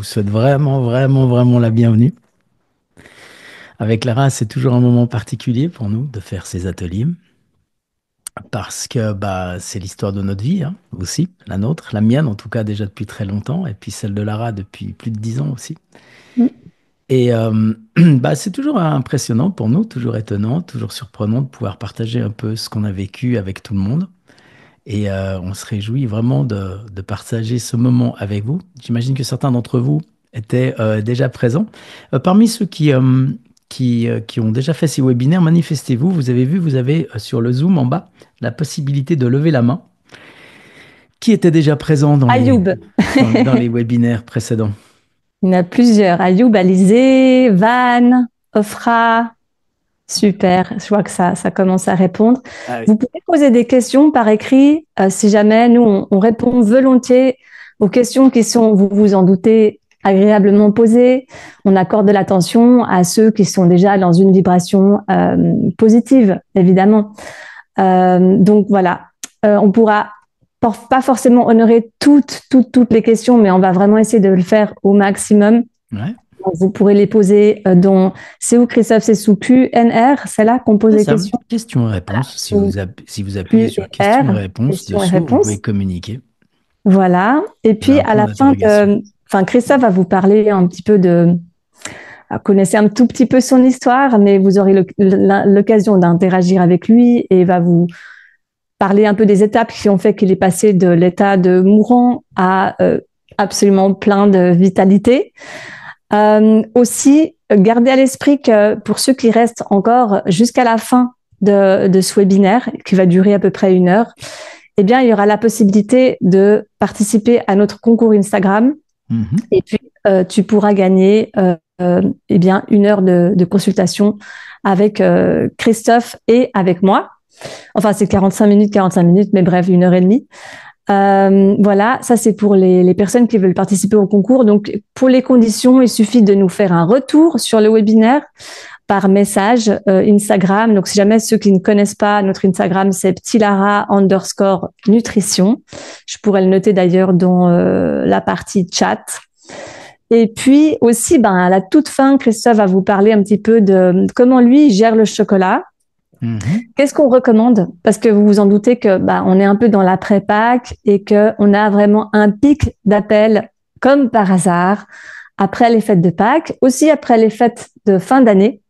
vous souhaite vraiment, vraiment, vraiment la bienvenue. Avec Lara, c'est toujours un moment particulier pour nous de faire ces ateliers parce que c'est l'histoire de notre vie, hein, aussi, la nôtre, la mienne en tout cas déjà depuis très longtemps, et puis celle de Lara depuis plus de 10 ans aussi. Mm. Et c'est toujours impressionnant pour nous, toujours étonnant, toujours surprenant de pouvoir partager un peu ce qu'on a vécu avec tout le monde. Et on se réjouit vraiment de partager ce moment avec vous. J'imagine que certains d'entre vous étaient déjà présents. Parmi ceux qui ont déjà fait ces webinaires, manifestez-vous. Vous avez vu, vous avez sur le Zoom en bas la possibilité de lever la main. Qui était déjà présent Ayoub, dans les webinaires précédents? il y en a plusieurs. Ayoub, Alizé, Van, Ofra. Super, je vois que ça commence à répondre. Ah oui. Vous pouvez poser des questions par écrit, si jamais nous, on répond volontiers aux questions qui sont, vous vous en doutez, agréablement posées. On accorde de l'attention à ceux qui sont déjà dans une vibration positive, évidemment. Donc voilà, on pourra pas forcément honorer toutes les questions, mais on va vraiment essayer de le faire au maximum. Ouais, Donc, vous pourrez les poser dans c'est où Christophe, c'est sous QNR, c'est là qu'on pose c'est les ça. questions. Voilà, Question-réponse. sous Si vous appuyez sur QR, question-réponse questions et dessous, vous pouvez réponses. communiquer. Voilà. Et Vous avez puis un à point la fin, d'interrogation. enfin Christophe va vous parler un petit peu de, connaissez un tout petit peu son histoire, mais vous aurez l'occasion d'interagir avec lui et va vous parler un peu des étapes qui ont fait qu'il est passé de l'état de mourant à absolument plein de vitalité. Aussi, gardez à l'esprit que pour ceux qui restent encore jusqu'à la fin de ce webinaire, qui va durer à peu près 1 heure, eh bien, il y aura la possibilité de participer à notre concours Instagram. Mhm. Et puis, tu pourras gagner eh bien, 1 heure de consultation avec Christophe et avec moi. Enfin, c'est 45 minutes, mais bref, 1 heure et demie. Voilà, ça c'est pour les personnes qui veulent participer au concours. Donc, pour les conditions, il suffit de nous faire un retour sur le webinaire par message Instagram. Donc, si jamais ceux qui ne connaissent pas, notre Instagram, c'est ptilara_nutrition. Je pourrais le noter d'ailleurs dans la partie chat. Et puis aussi, à la toute fin, Christophe va vous parler un petit peu de comment lui gère le chocolat. Mhm. Qu'est-ce qu'on recommande? Parce que vous vous en doutez que on est un peu dans l'après-Pâques et que on a vraiment un pic d'appels comme par hasard après les fêtes de Pâques, aussi après les fêtes de fin d'année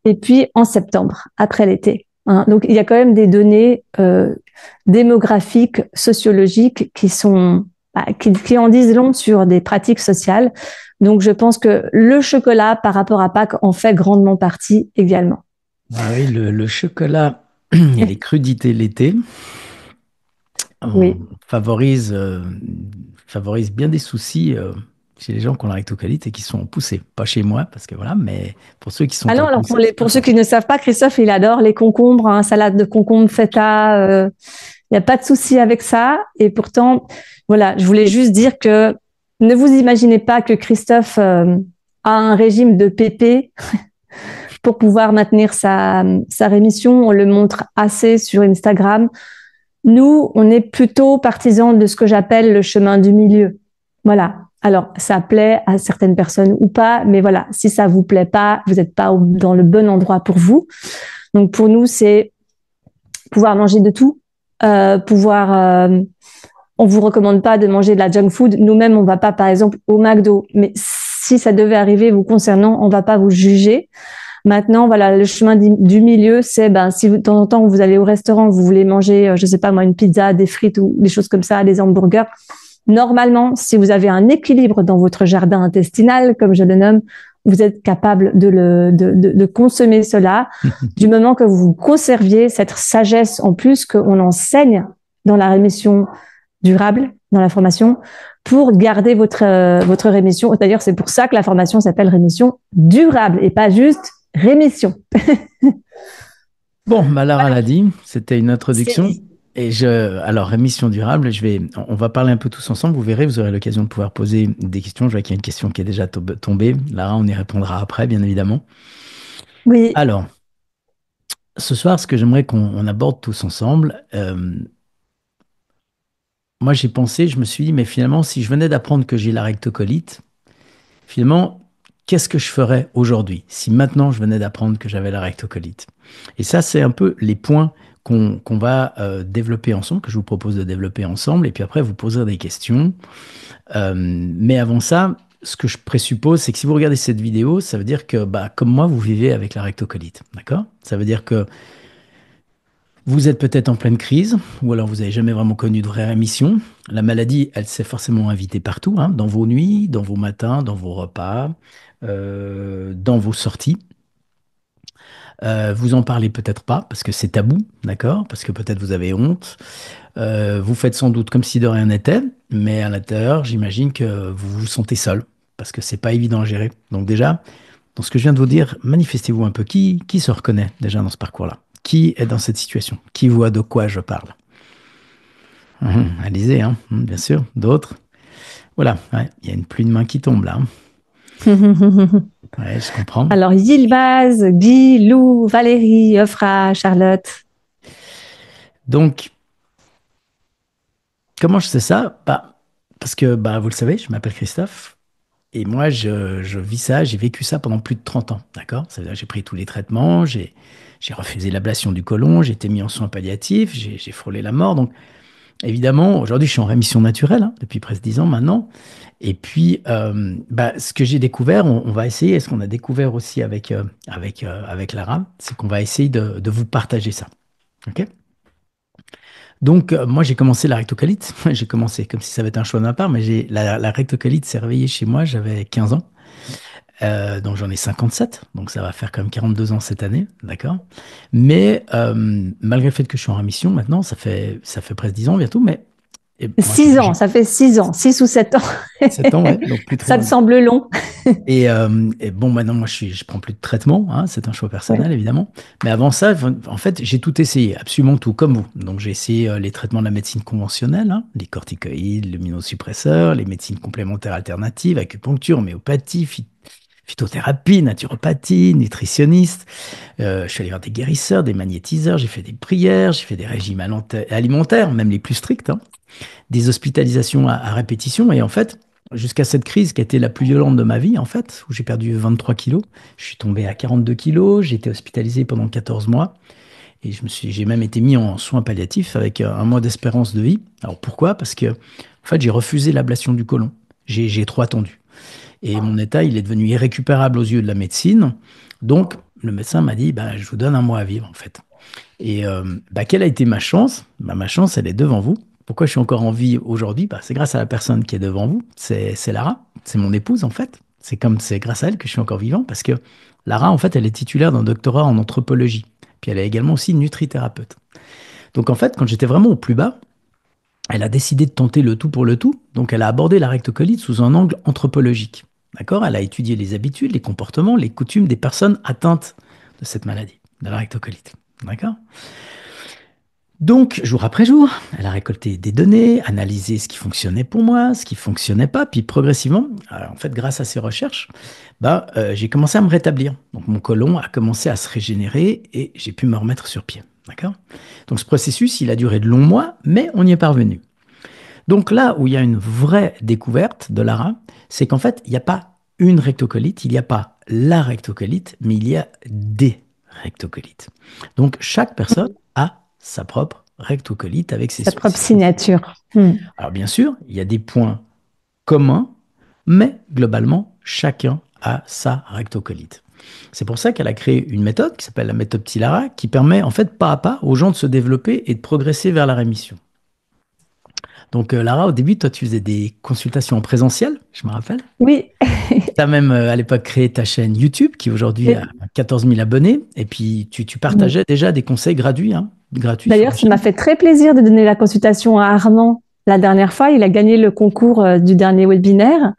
et puis en septembre après l'été. Hein. Donc il y a quand même des données démographiques, sociologiques qui sont qui en disent long sur des pratiques sociales. Donc je pense que le chocolat par rapport à Pâques en fait grandement partie également. Ah oui, le chocolat et les crudités l'été Oui. favorisent, favorisent bien des soucis chez les gens qui ont la rectocolite et qui sont poussés. Pas chez moi, parce que voilà, mais pour ceux qui Ah sont non, en alors poussée, c'est pas pour ceux fort. qui ne savent pas, Christophe, il adore les concombres, hein, salade de concombre feta. Il n'y a pas de souci avec ça. Et pourtant, voilà, je voulais juste dire que ne vous imaginez pas que Christophe a un régime de PP pour pouvoir maintenir sa rémission. On le montre assez sur Instagram. Nous, on est plutôt partisans de ce que j'appelle le chemin du milieu. Voilà. Alors, ça plaît à certaines personnes ou pas, mais voilà, si ça vous plaît pas, vous n'êtes pas dans le bon endroit pour vous. Donc, pour nous, c'est pouvoir manger de tout, pouvoir. On vous recommande pas de manger de la junk food. Nous-mêmes, on va pas, par exemple, au McDo. Mais si ça devait arriver vous concernant, on va pas vous juger. Maintenant, voilà, le chemin du milieu, c'est si de temps en temps vous allez au restaurant, vous voulez manger, je sais pas moi, une pizza, des frites ou des choses comme ça, des hamburgers. Normalement, si vous avez un équilibre dans votre jardin intestinal, comme je le nomme, vous êtes capable de consommer cela du moment que vous conserviez cette sagesse en plus qu'on enseigne dans la rémission durable, dans la formation, pour garder votre rémission. D'ailleurs, c'est pour ça que la formation s'appelle rémission durable et pas juste rémission. Bon, Lara l'a dit, c'était une C'est introduction. dit. Alors, émission durable, on va parler un peu tous ensemble. Vous verrez, vous aurez l'occasion de pouvoir poser des questions. Je vois qu'il y a une question qui est déjà tombée. Lara, on y répondra après, bien évidemment. Oui. Alors, ce soir, ce que j'aimerais qu'on aborde tous ensemble, moi j'ai pensé, je me suis dit, mais finalement, si je venais d'apprendre que j'ai la rectocolite, finalement, qu'est-ce que je ferais aujourd'hui si maintenant je venais d'apprendre que j'avais la rectocolite? Et ça, c'est un peu les points qu'on va développer ensemble, que je vous propose de développer ensemble. Et puis après, vous poserez des questions. Mais avant ça, ce que je présuppose, c'est que si vous regardez cette vidéo, ça veut dire que, bah, comme moi, vous vivez avec la rectocolite. D'accord? Ça veut dire que vous êtes peut-être en pleine crise, ou alors vous n'avez jamais vraiment connu de vraie rémission. La maladie, elle s'est forcément invitée partout, hein, dans vos nuits, dans vos matins, dans vos repas, dans vos sorties. Vous en parlez peut-être pas parce que c'est tabou, d'accord? Parce que peut-être vous avez honte. Vous faites sans doute comme si de rien n'était, mais à l'intérieur, j'imagine que vous vous sentez seul parce que c'est pas évident à gérer. Donc déjà, dans ce que je viens de vous dire, manifestez-vous un peu. Qui se reconnaît déjà dans ce parcours-là? Qui est dans cette situation? Qui voit de quoi je parle? Alizé, hein, bien sûr. D'autres? Voilà, ouais, il y a une pluie de mains qui tombe là, hein. Ouais, je comprends. Alors, Yilmaz, Guy, Lou, Valérie, Ofra, Charlotte. Donc, comment je sais ça? Bah, parce que, bah, vous le savez, je m'appelle Christophe. Et moi, je vis ça, j'ai vécu ça pendant plus de 30 ans, d'accord? Ça veut dire que j'ai pris tous les traitements, j'ai refusé l'ablation du côlon, j'ai été mis en soins palliatifs, j'ai frôlé la mort. Donc, évidemment, aujourd'hui, je suis en rémission naturelle, hein, depuis presque 10 ans maintenant. Et puis, bah, ce que j'ai découvert, on va essayer, et ce qu'on a découvert aussi avec Lara, c'est qu'on va essayer de vous partager ça, ok? Donc, moi, j'ai commencé la rectocolite. J'ai commencé comme si ça avait été un choix de ma part, mais la rectocolite s'est réveillée chez moi, j'avais 15 ans. Donc j'en ai 57, donc ça va faire quand même 42 ans cette année, d'accord? Mais malgré le fait que je suis en rémission maintenant, ça fait presque 10 ans bientôt, mais et moi, 6 ans, ça fait 6 ans, 6 ou 7 ans. 7 ans, ouais, donc plus de Ça te 3 ans. semble long? Et bon, maintenant, moi, je prends plus de traitement, hein, c'est un choix Oui. personnel, évidemment. Mais avant ça, en fait, j'ai tout essayé, absolument tout, comme vous. Donc, j'ai essayé les traitements de la médecine conventionnelle, hein, les corticoïdes, les immunosuppresseurs, les médecines complémentaires alternatives, acupuncture, homéopathie, phytothérapie, naturopathie, nutritionniste. Je suis allé voir des guérisseurs, des magnétiseurs, j'ai fait des prières, j'ai fait des régimes alimentaires, même les plus stricts, hein, des hospitalisations à répétition. Et en fait, jusqu'à cette crise qui a été la plus violente de ma vie, en fait, où j'ai perdu 23 kilos, je suis tombé à 42 kilos, j'ai été hospitalisé pendant 14 mois. Et j'ai même été mis en soins palliatifs avec un mois d'espérance de vie. Alors pourquoi? Parce que, en fait, j'ai refusé l'ablation du côlon. J'ai trop attendu. Et mon état, il est devenu irrécupérable aux yeux de la médecine. Donc, le médecin m'a dit, bah, je vous donne un mois à vivre, en fait. Et bah, quelle a été ma chance? Bah, ma chance, elle est devant vous. Pourquoi je suis encore en vie aujourd'hui? Bah, c'est grâce à la personne qui est devant vous. C'est Lara. C'est mon épouse, en fait. C'est grâce à elle que je suis encore vivant parce que Lara, en fait, elle est titulaire d'un doctorat en anthropologie. Puis elle est également aussi nutrithérapeute. Donc, en fait, quand j'étais vraiment au plus bas, elle a décidé de tenter le tout pour le tout. Donc, elle a abordé la rectocolite sous un angle anthropologique. D'accord? Elle a étudié les habitudes, les comportements, les coutumes des personnes atteintes de cette maladie, de la rectocolite. D'accord? Donc, jour après jour, elle a récolté des données, analysé ce qui fonctionnait pour moi, ce qui fonctionnait pas, puis progressivement, en fait, grâce à ces recherches, bah, j'ai commencé à me rétablir. Donc, mon côlon a commencé à se régénérer et j'ai pu me remettre sur pied. D'accord? Donc, ce processus, il a duré de longs mois, mais on y est parvenu. Donc, là où il y a une vraie découverte de Lara, c'est qu'en fait, il n'y a pas une rectocolite, il n'y a pas la rectocolite, mais il y a des rectocolites. Donc, chaque personne a sa propre rectocolite avec ses Sa propre spécificités. signature. Alors bien sûr, il y a des points communs, mais globalement, chacun a sa rectocolite. C'est pour ça qu'elle a créé une méthode qui s'appelle la méthode Tilara, qui permet en fait pas à pas aux gens de se développer et de progresser vers la rémission. Donc Lara, au début, toi, tu faisais des consultations en présentiel, je me rappelle. Oui. Tu as même à l'époque créé ta chaîne YouTube qui aujourd'hui a 14 000 abonnés. Et puis tu partageais déjà des conseils gratuits, hein, gratuits sur D'ailleurs, la ça m'a chaîne. fait très plaisir de donner la consultation à Armand la dernière fois. Il a gagné le concours du dernier webinaire.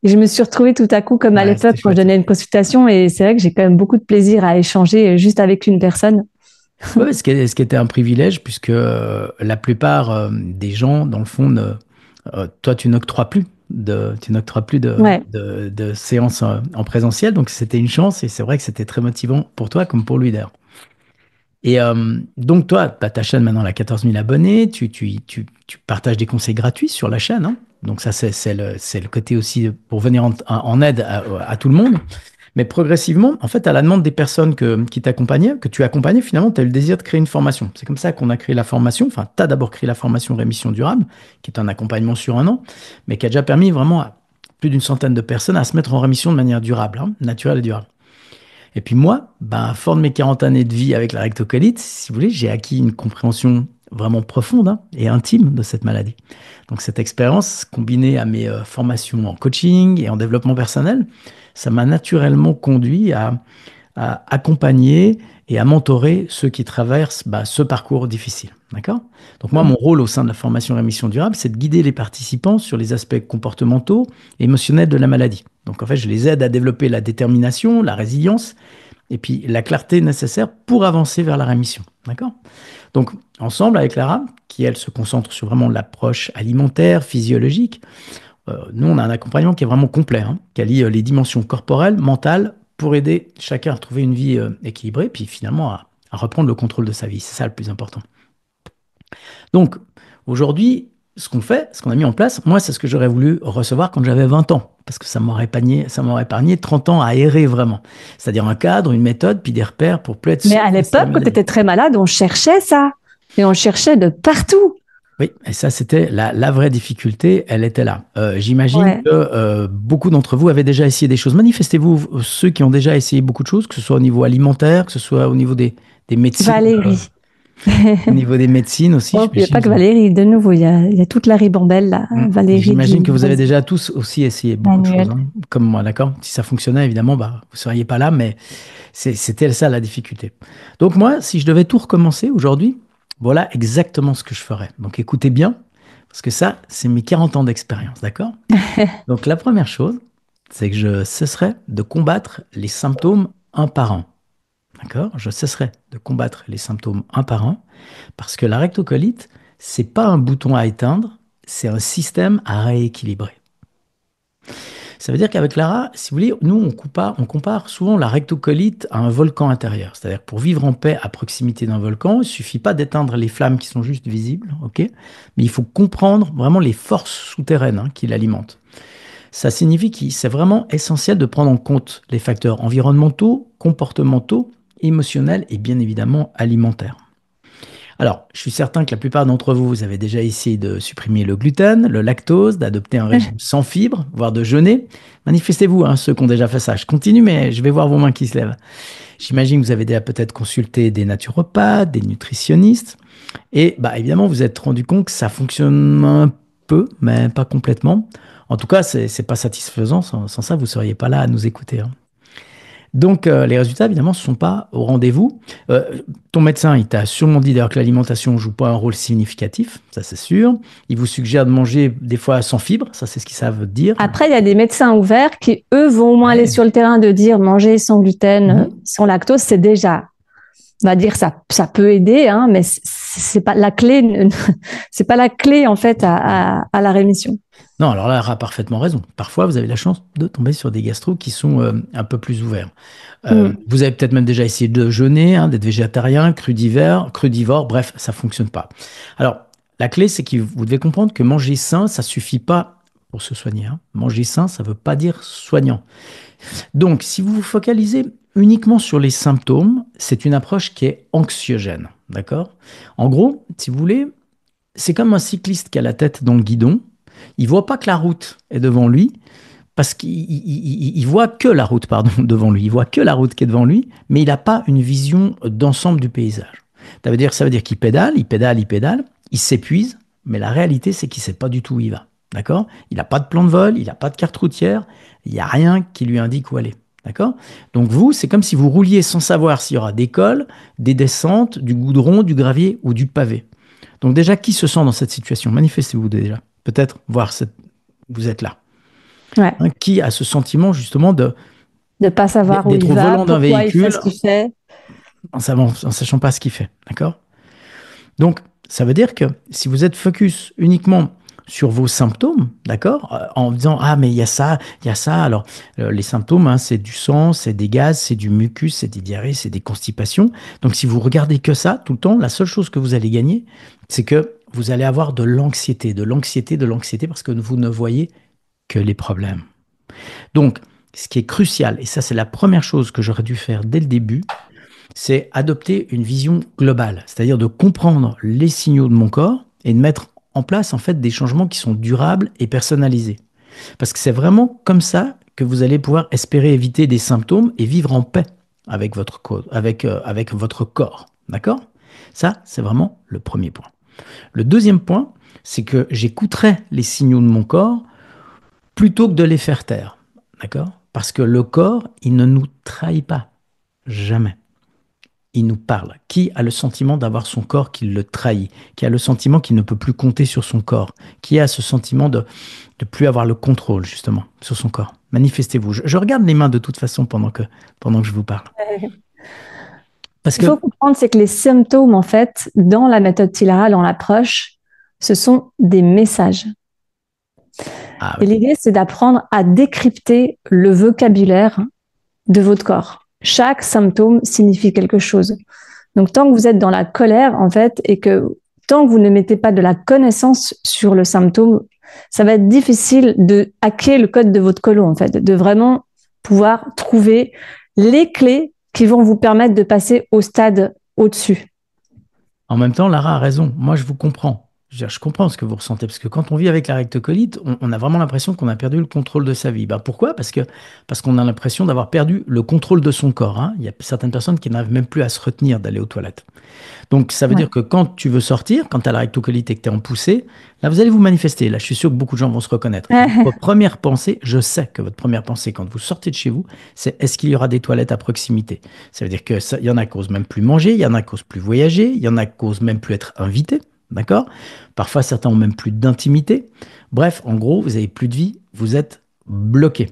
Et je me suis retrouvée tout à coup comme à Ouais, l'époque c'était quand je chouette. donnais une consultation. Et c'est vrai que j'ai quand même beaucoup de plaisir à échanger juste avec une personne. Ouais, ce qui était un privilège, puisque la plupart des gens, dans le fond, toi, tu n'octroies plus Ouais. de séances en présentiel, donc c'était une chance, et c'est vrai que c'était très motivant pour toi comme pour lui d'ailleurs. Et donc toi, ta chaîne maintenant, elle a 14 000 abonnés, tu partages des conseils gratuits sur la chaîne, hein. Donc ça, c'est le côté aussi pour venir en aide à tout le monde. Mais progressivement, en fait, à la demande des personnes qui t'accompagnaient, que tu accompagnais, finalement, tu as eu le désir de créer une formation. C'est comme ça qu'on a créé la formation. Enfin, tu as d'abord créé la formation Rémission Durable, qui est un accompagnement sur un an, mais qui a déjà permis vraiment à plus d'une centaine de personnes à se mettre en rémission de manière durable, hein, naturelle et durable. Et puis moi, ben, fort de mes 40 années de vie avec la rectocolite, si vous voulez, j'ai acquis une compréhension vraiment profonde, hein, et intime de cette maladie. Donc cette expérience, combinée à mes formations en coaching et en développement personnel, ça m'a naturellement conduit à accompagner et à mentorer ceux qui traversent bah, ce parcours difficile. D'accord? Donc moi, mon rôle au sein de la formation Rémission Durable, c'est de guider les participants sur les aspects comportementaux et émotionnels de la maladie. Donc en fait, je les aide à développer la détermination, la résilience et puis la clarté nécessaire pour avancer vers la rémission. D'accord? Donc ensemble avec Lara, qui elle se concentre sur vraiment l'approche alimentaire, physiologique, nous on a un accompagnement qui est vraiment complet, hein, qui allie les dimensions corporelles, mentales, pour aider chacun à trouver une vie équilibrée, puis finalement à reprendre le contrôle de sa vie. C'est ça le plus important. Donc, aujourd'hui, ce qu'on fait, ce qu'on a mis en place, moi, c'est ce que j'aurais voulu recevoir quand j'avais 20 ans, parce que ça m'aurait épargné 30 ans à errer vraiment. C'est-à-dire un cadre, une méthode, puis des repères pour plus être Mais seul à face à la l'époque, quand tu maladie. étais très malade, on cherchait ça. Et on cherchait de partout. Oui, et ça, c'était la vraie difficulté, elle était là. J'imagine Ouais. que beaucoup d'entre vous avaient déjà essayé des choses. Manifestez-vous, ceux qui ont déjà essayé beaucoup de choses, que ce soit au niveau alimentaire, que ce soit au niveau des médecines, Valérie. au niveau des médecines aussi, Oh, il n'y a pas j'imagine. que Valérie, de nouveau, il y a toute la ribambelle, là. Valérie J'imagine que du vous avez déjà tous aussi essayé beaucoup de choses, manuel. hein, comme moi, d'accord? Si ça fonctionnait, évidemment, bah, vous ne seriez pas là, mais c'était ça la difficulté. Donc moi, si je devais tout recommencer aujourd'hui, voilà exactement ce que je ferais. Donc écoutez bien, parce que ça, c'est mes 40 ans d'expérience, d'accord? Donc la première chose, c'est que je cesserai de combattre les symptômes un par un, d'accord? Je cesserai de combattre les symptômes un par un, parce que la rectocolite, c'est pas un bouton à éteindre, c'est un système à rééquilibrer. Ça veut dire qu'avec Lara, si vous voulez, nous, on compare souvent la rectocolite à un volcan intérieur. C'est-à-dire que pour vivre en paix à proximité d'un volcan, il ne suffit pas d'éteindre les flammes qui sont juste visibles, ok? Mais il faut comprendre vraiment les forces souterraines, hein, qui l'alimentent. Ça signifie que c'est vraiment essentiel de prendre en compte les facteurs environnementaux, comportementaux, émotionnels et bien évidemment alimentaires. Alors, je suis certain que la plupart d'entre vous, vous avez déjà essayé de supprimer le gluten, le lactose, d'adopter un régime sans fibres, voire de jeûner. Manifestez-vous, hein, ceux qui ont déjà fait ça. Je continue, mais je vais voir vos mains qui se lèvent. J'imagine que vous avez déjà peut-être consulté des naturopathes, des nutritionnistes. Et bah, évidemment, vous vous êtes rendu compte que ça fonctionne un peu, mais pas complètement. En tout cas, c'est pas satisfaisant. Sans ça, vous ne seriez pas là à nous écouter, hein. Donc, les résultats, évidemment, ne sont pas au rendez-vous. Ton médecin, il t'a sûrement dit d'ailleurs que l'alimentation ne joue pas un rôle significatif, ça c'est sûr. Il vous suggère de manger des fois sans fibres, ça c'est ce qu'ils savent dire. Après, il y a des médecins ouverts qui, eux, vont au moins aller Ouais. sur le terrain de dire manger sans gluten, Mhm. sans lactose, c'est déjà, on va dire, ça peut aider, hein, mais c'est pas la clé, c'est pas la clé, en fait, à la rémission. Non, alors là, elle a parfaitement raison. Parfois, vous avez la chance de tomber sur des gastros qui sont un peu plus ouverts. Mm. Vous avez peut-être même déjà essayé de jeûner, hein, d'être végétarien, crudivore, bref, ça fonctionne pas. Alors, la clé, c'est que vous devez comprendre que manger sain, ça suffit pas pour se soigner, hein. Manger sain, ça veut pas dire soignant. Donc, si vous vous focalisez uniquement sur les symptômes, c'est une approche qui est anxiogène, d'accord? En gros, si vous voulez, c'est comme un cycliste qui a la tête dans le guidon. Il voit pas que la route est devant lui parce qu'il voit que la route, pardon, devant lui. Il voit que la route qui est devant lui, mais il n'a pas une vision d'ensemble du paysage. Ça veut dire qu'il pédale, il pédale, il pédale, il s'épuise, mais la réalité, c'est qu'il ne sait pas du tout où il va. D'accord? Il n'a pas de plan de vol, il n'a pas de carte routière, il n'y a rien qui lui indique où aller. D'accord? Donc vous, c'est comme si vous rouliez sans savoir s'il y aura des cols, des descentes, du goudron, du gravier ou du pavé. Donc déjà, qui se sent dans cette situation? Manifestez-vous déjà. Peut-être voir vous êtes là. Ouais. Hein, qui a ce sentiment justement De pas savoir où d'être il au va, volant d'un pourquoi il fait véhicule ce qu'il fait. en sachant pas ce qu'il fait. D'accord? Donc, ça veut dire que si vous êtes focus uniquement sur vos symptômes, d'accord, en disant ah mais il y a ça. Alors les symptômes, hein, c'est du sang, c'est des gaz, c'est du mucus, c'est des diarrhées, c'est des constipations. Donc si vous regardez que ça tout le temps, la seule chose que vous allez gagner, c'est que vous allez avoir de l'anxiété, de l'anxiété, de l'anxiété, parce que vous ne voyez que les problèmes. Donc, ce qui est crucial, et ça c'est la première chose que j'aurais dû faire dès le début, c'est adopter une vision globale, c'est-à-dire de comprendre les signaux de mon corps et de mettre en place en fait des changements qui sont durables et personnalisés. Parce que c'est vraiment comme ça que vous allez pouvoir espérer éviter des symptômes et vivre en paix avec avec votre corps. D'accord? Ça, c'est vraiment le premier point. Le deuxième point, c'est que j'écouterai les signaux de mon corps plutôt que de les faire taire. D'accord? Parce que le corps, il ne nous trahit pas. Jamais. Il nous parle. Qui a le sentiment d'avoir son corps qui le trahit? Qui a le sentiment qu'il ne peut plus compter sur son corps? Qui a ce sentiment de ne plus avoir le contrôle, justement, sur son corps? Manifestez-vous. Je regarde les mains de toute façon pendant que je vous parle. Parce Il faut que... comprendre, c'est que les symptômes, en fait, dans la méthode Tilara, dans l'approche, ce sont des messages. Ah Et oui, l'idée, c'est d'apprendre à décrypter le vocabulaire de votre corps. Chaque symptôme signifie quelque chose. Donc, tant que vous êtes dans la colère, en fait, et que tant que vous ne mettez pas de la connaissance sur le symptôme, ça va être difficile de hacker le code de votre colon, en fait, de vraiment pouvoir trouver les clés qui vont vous permettre de passer au stade au-dessus. en même temps, Lara a raison. Moi, je vous comprends. Je comprends ce que vous ressentez. Parce que quand on vit avec la rectocolite, on a vraiment l'impression qu'on a perdu le contrôle de sa vie. Bah, pourquoi? Parce qu'on a l'impression d'avoir perdu le contrôle de son corps, hein. Il y a certaines personnes qui n'arrivent même plus à se retenir d'aller aux toilettes. Donc, ça veut Ouais. dire que quand tu veux sortir, quand tu as la rectocolite et que tu es en poussée, là, vous allez vous manifester. Là, je suis sûr que beaucoup de gens vont se reconnaître. Votre première pensée, je sais que votre première pensée quand vous sortez de chez vous, c'est est-ce qu'il y aura des toilettes à proximité? Ça veut dire que il y en a qui osent même plus manger, il y en a qui osent plus voyager, il y en a qui osent même plus être invités. D'accord? Parfois, certains ont même plus d'intimité. Bref, en gros, vous avez plus de vie, vous êtes bloqué.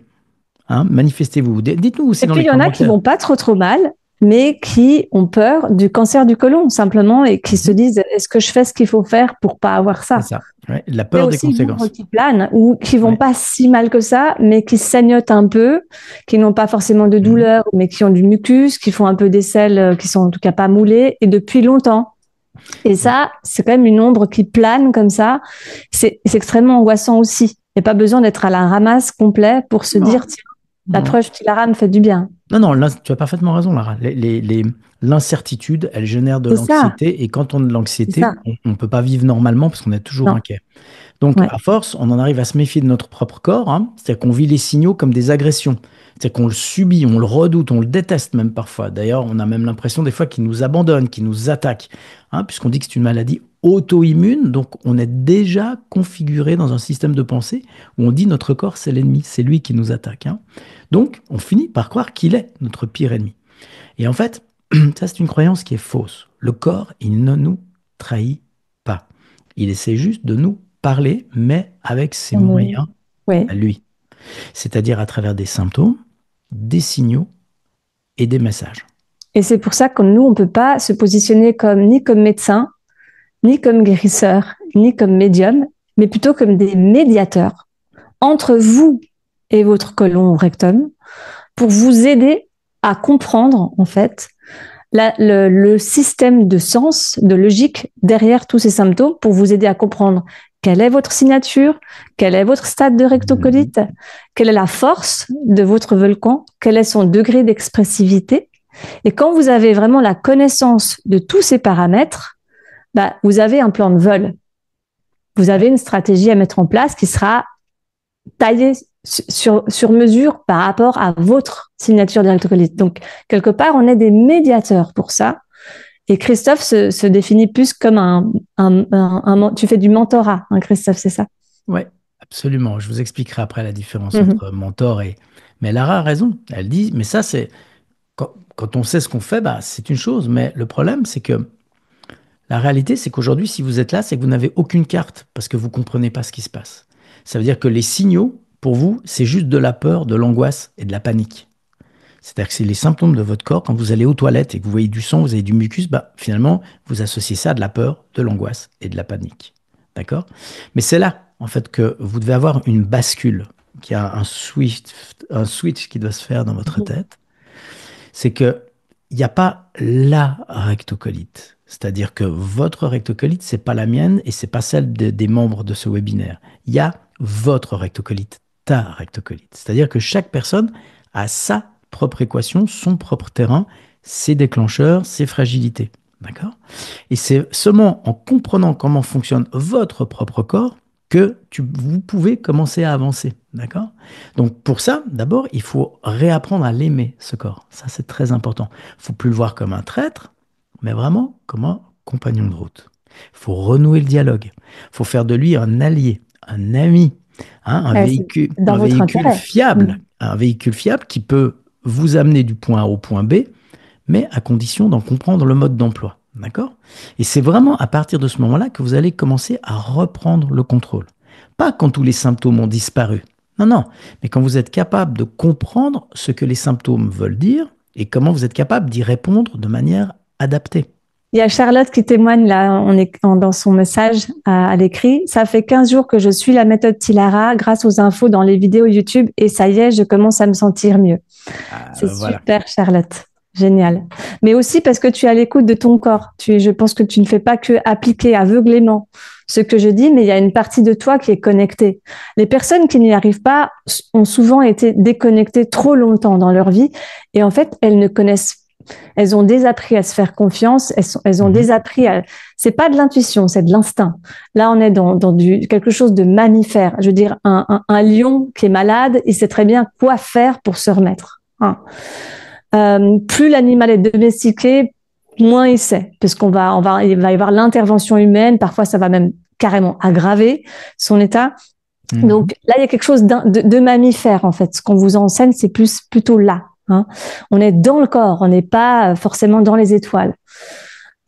Hein, manifestez-vous. Dites-nous aussi Et dans puis, les il y en a qui commentaires. vont pas trop mal, mais qui ont peur du cancer du côlon, simplement, et qui se Mhm. disent, est-ce que je fais ce qu'il faut faire pour pas avoir C'est ça? ça. Ouais, la Mais peur des aussi l'ombre conséquences. qui plane ou qui vont Ouais. pas si mal que ça, mais qui saignotent un peu, qui n'ont pas forcément de Mhm. douleur, mais qui ont du mucus, qui font un peu des selles qui sont en tout cas pas moulées et depuis longtemps. Et ça, c'est quand même une ombre qui plane comme ça. C'est extrêmement angoissant aussi. Il n'y a pas besoin d'être à la ramasse complet pour se Non, dire, tiens, non. l'approche Tilara me fait du bien. Non, non, tu as parfaitement raison, Lara. L'incertitude, elle génère de C'est ça, l'anxiété, et quand on a de c'est l'anxiété, ça. on ne peut pas vivre normalement parce qu'on est toujours Non, inquiet. Donc, ouais. à force, on en arrive à se méfier de notre propre corps, hein. C'est-à-dire qu'on vit les signaux comme des agressions. C'est-à-dire qu'on le subit, on le redoute, on le déteste même parfois. D'ailleurs, on a même l'impression des fois qu'il nous abandonne, qu'il nous attaque, hein, puisqu'on dit que c'est une maladie auto-immune. Donc, on est déjà configuré dans un système de pensée où on dit notre corps, c'est l'ennemi, c'est lui qui nous attaque, hein. Donc, on finit par croire qu'il est notre pire ennemi. Et en fait, ça, c'est une croyance qui est fausse. Le corps, il ne nous trahit pas. Il essaie juste de nous parler, mais avec ses moyens Oui. à lui. C'est-à-dire à travers des symptômes, des signaux et des messages. Et c'est pour ça que nous, on ne peut pas se positionner comme ni comme médecin, ni comme guérisseur, ni comme médium, mais plutôt comme des médiateurs entre vous et votre côlon ou rectum pour vous aider à comprendre, en fait, le système de sens, de logique derrière tous ces symptômes pour vous aider à comprendre quelle est votre signature, quel est votre stade de Mhm. rectocolite, quelle est la force de votre volcan, quel est son degré d'expressivité. Et quand vous avez vraiment la connaissance de tous ces paramètres, bah, vous avez un plan de vol. Vous avez une stratégie à mettre en place qui sera taillée sur mesure par rapport à votre signature directocolite. Donc, quelque part, on est des médiateurs pour ça. Et Christophe se définit plus comme tu fais du mentorat, hein, Christophe, c'est ça? Ouais, absolument. Je vous expliquerai après la différence Mhm. entre mentor et... Mais Lara a raison. Elle dit, mais ça, c'est... Quand on sait ce qu'on fait, bah, c'est une chose. Mais le problème, c'est que la réalité, c'est qu'aujourd'hui, si vous êtes là, c'est que vous n'avez aucune carte parce que vous ne comprenez pas ce qui se passe. Ça veut dire que les signaux, pour vous, c'est juste de la peur, de l'angoisse et de la panique. C'est-à-dire que c'est les symptômes de votre corps. Quand vous allez aux toilettes et que vous voyez du sang, vous avez du mucus, bah, finalement, vous associez ça à de la peur, de l'angoisse et de la panique. D'accord? Mais c'est là, en fait, que vous devez avoir une bascule, qu'il y a un switch qui doit se faire dans votre Mhm. tête. C'est que il n'y a pas la rectocolite. C'est-à-dire que votre rectocolite, c'est pas la mienne et c'est pas celle des membres de ce webinaire. Il y a votre rectocolite, ta rectocolite. C'est-à-dire que chaque personne a sa propre équation, son propre terrain, ses déclencheurs, ses fragilités. D'accord? Et c'est seulement en comprenant comment fonctionne votre propre corps que vous pouvez commencer à avancer. D'accord? Donc pour ça, d'abord, il faut réapprendre à l'aimer, ce corps. Ça, c'est très important. Il ne faut plus le voir comme un traître, mais vraiment comme un compagnon de route. Il faut renouer le dialogue. Il faut faire de lui un allié, un ami, hein, C'est dans votre intérêt. Mm. un véhicule fiable qui peut vous amener du point A au point B, mais à condition d'en comprendre le mode d'emploi. D'accord? Et c'est vraiment à partir de ce moment-là que vous allez commencer à reprendre le contrôle. Pas quand tous les symptômes ont disparu. Non, non. Mais quand vous êtes capable de comprendre ce que les symptômes veulent dire et comment vous êtes capable d'y répondre de manière adaptée. Il y a Charlotte qui témoigne là, dans son message à l'écrit. Ça fait 15 jours que je suis la méthode Tilara grâce aux infos dans les vidéos YouTube et ça y est, je commence à me sentir mieux. C'est Voilà. super, Charlotte. Génial. Mais aussi parce que tu es à l'écoute de ton corps. Je pense que tu ne fais pas que appliquer aveuglément ce que je dis, mais il y a une partie de toi qui est connectée. Les personnes qui n'y arrivent pas ont souvent été déconnectées trop longtemps dans leur vie et en fait, elles ont désappris à se faire confiance, elles ont désappris à... C'est pas de l'intuition, c'est de l'instinct. Là, on est dans quelque chose de mammifère. Je veux dire, un lion qui est malade, il sait très bien quoi faire pour se remettre. Hein. Plus l'animal est domestiqué, moins il sait, parce il va y avoir l'intervention humaine. Parfois, ça va même carrément aggraver son état. Donc là, il y a quelque chose de mammifère en fait. Ce qu'on vous enseigne, c'est plutôt là. Hein. On est dans le corps, on n'est pas forcément dans les étoiles.